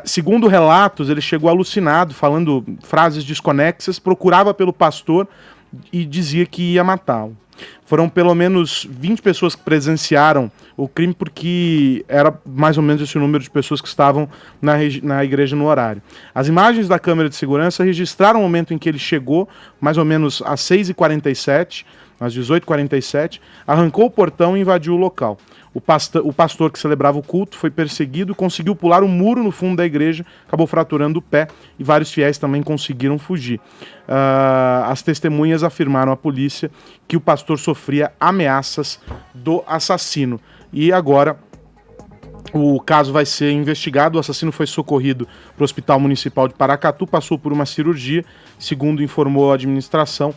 Segundo relatos, ele chegou alucinado, falando frases desconexas, procurava pelo pastor e dizia que ia matá-lo. Foram pelo menos 20 pessoas que presenciaram o crime, porque era mais ou menos esse o número de pessoas que estavam na igreja no horário. As imagens da câmera de segurança registraram o momento em que ele chegou, mais ou menos às 6h47, às 18h47, arrancou o portão e invadiu o local. O pastor que celebrava o culto foi perseguido, conseguiu pular um muro no fundo da igreja, acabou fraturando o pé e vários fiéis também conseguiram fugir. As testemunhas afirmaram à polícia que o pastor sofria ameaças do assassino. E agora o caso vai ser investigado. O assassino foi socorrido para o Hospital Municipal de Paracatu, passou por uma cirurgia, segundo informou a administração.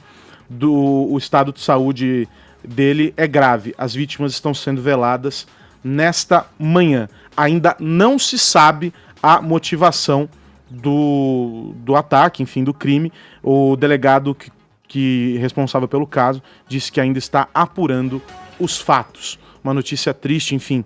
O estado de saúde dele é grave. As vítimas estão sendo veladas nesta manhã. Ainda não se sabe a motivação do ataque, enfim, do crime. O delegado que responsável pelo caso disse que ainda está apurando os fatos. Uma notícia triste, enfim.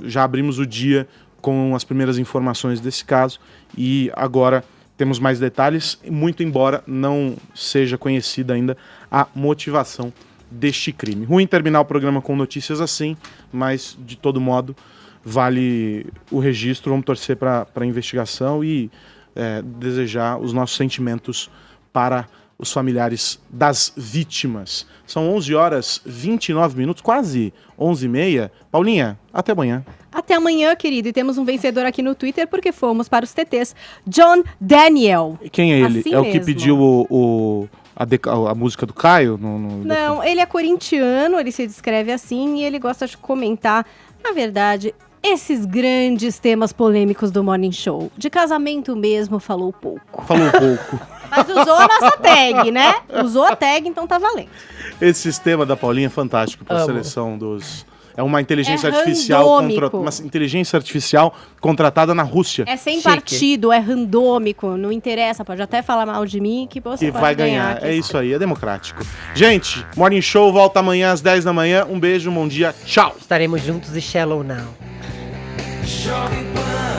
Já abrimos o dia com as primeiras informações desse caso e agora temos mais detalhes, muito embora não seja conhecida ainda a motivação deste crime. Ruim terminar o programa com notícias assim, mas de todo modo vale o registro. Vamos torcer para a investigação e desejar os nossos sentimentos para os familiares das vítimas. São 11h29, quase 11h30. Paulinha, até amanhã. Até amanhã, querido. E temos um vencedor aqui no Twitter porque fomos para os TTs. John Daniel. E quem é ele? Assim é mesmo. O que pediu a música do Caio? Não, ele é corintiano, ele se descreve assim e ele gosta de comentar, na verdade, esses grandes temas polêmicos do Morning Show. De casamento mesmo, falou pouco. Falou pouco. Mas usou a nossa tag, né? Usou a tag, então tá valendo. Esse sistema da Paulinha é fantástico para a seleção dos... É uma inteligência artificial uma inteligência artificial contratada na Rússia. É sem partido, é randômico, não interessa, pode até falar mal de mim que você que pode vai ganhar. É isso aí, é democrático. Gente, Morning Show volta amanhã às 10 da manhã. Um beijo, bom dia, tchau. Estaremos juntos e Shallow Now.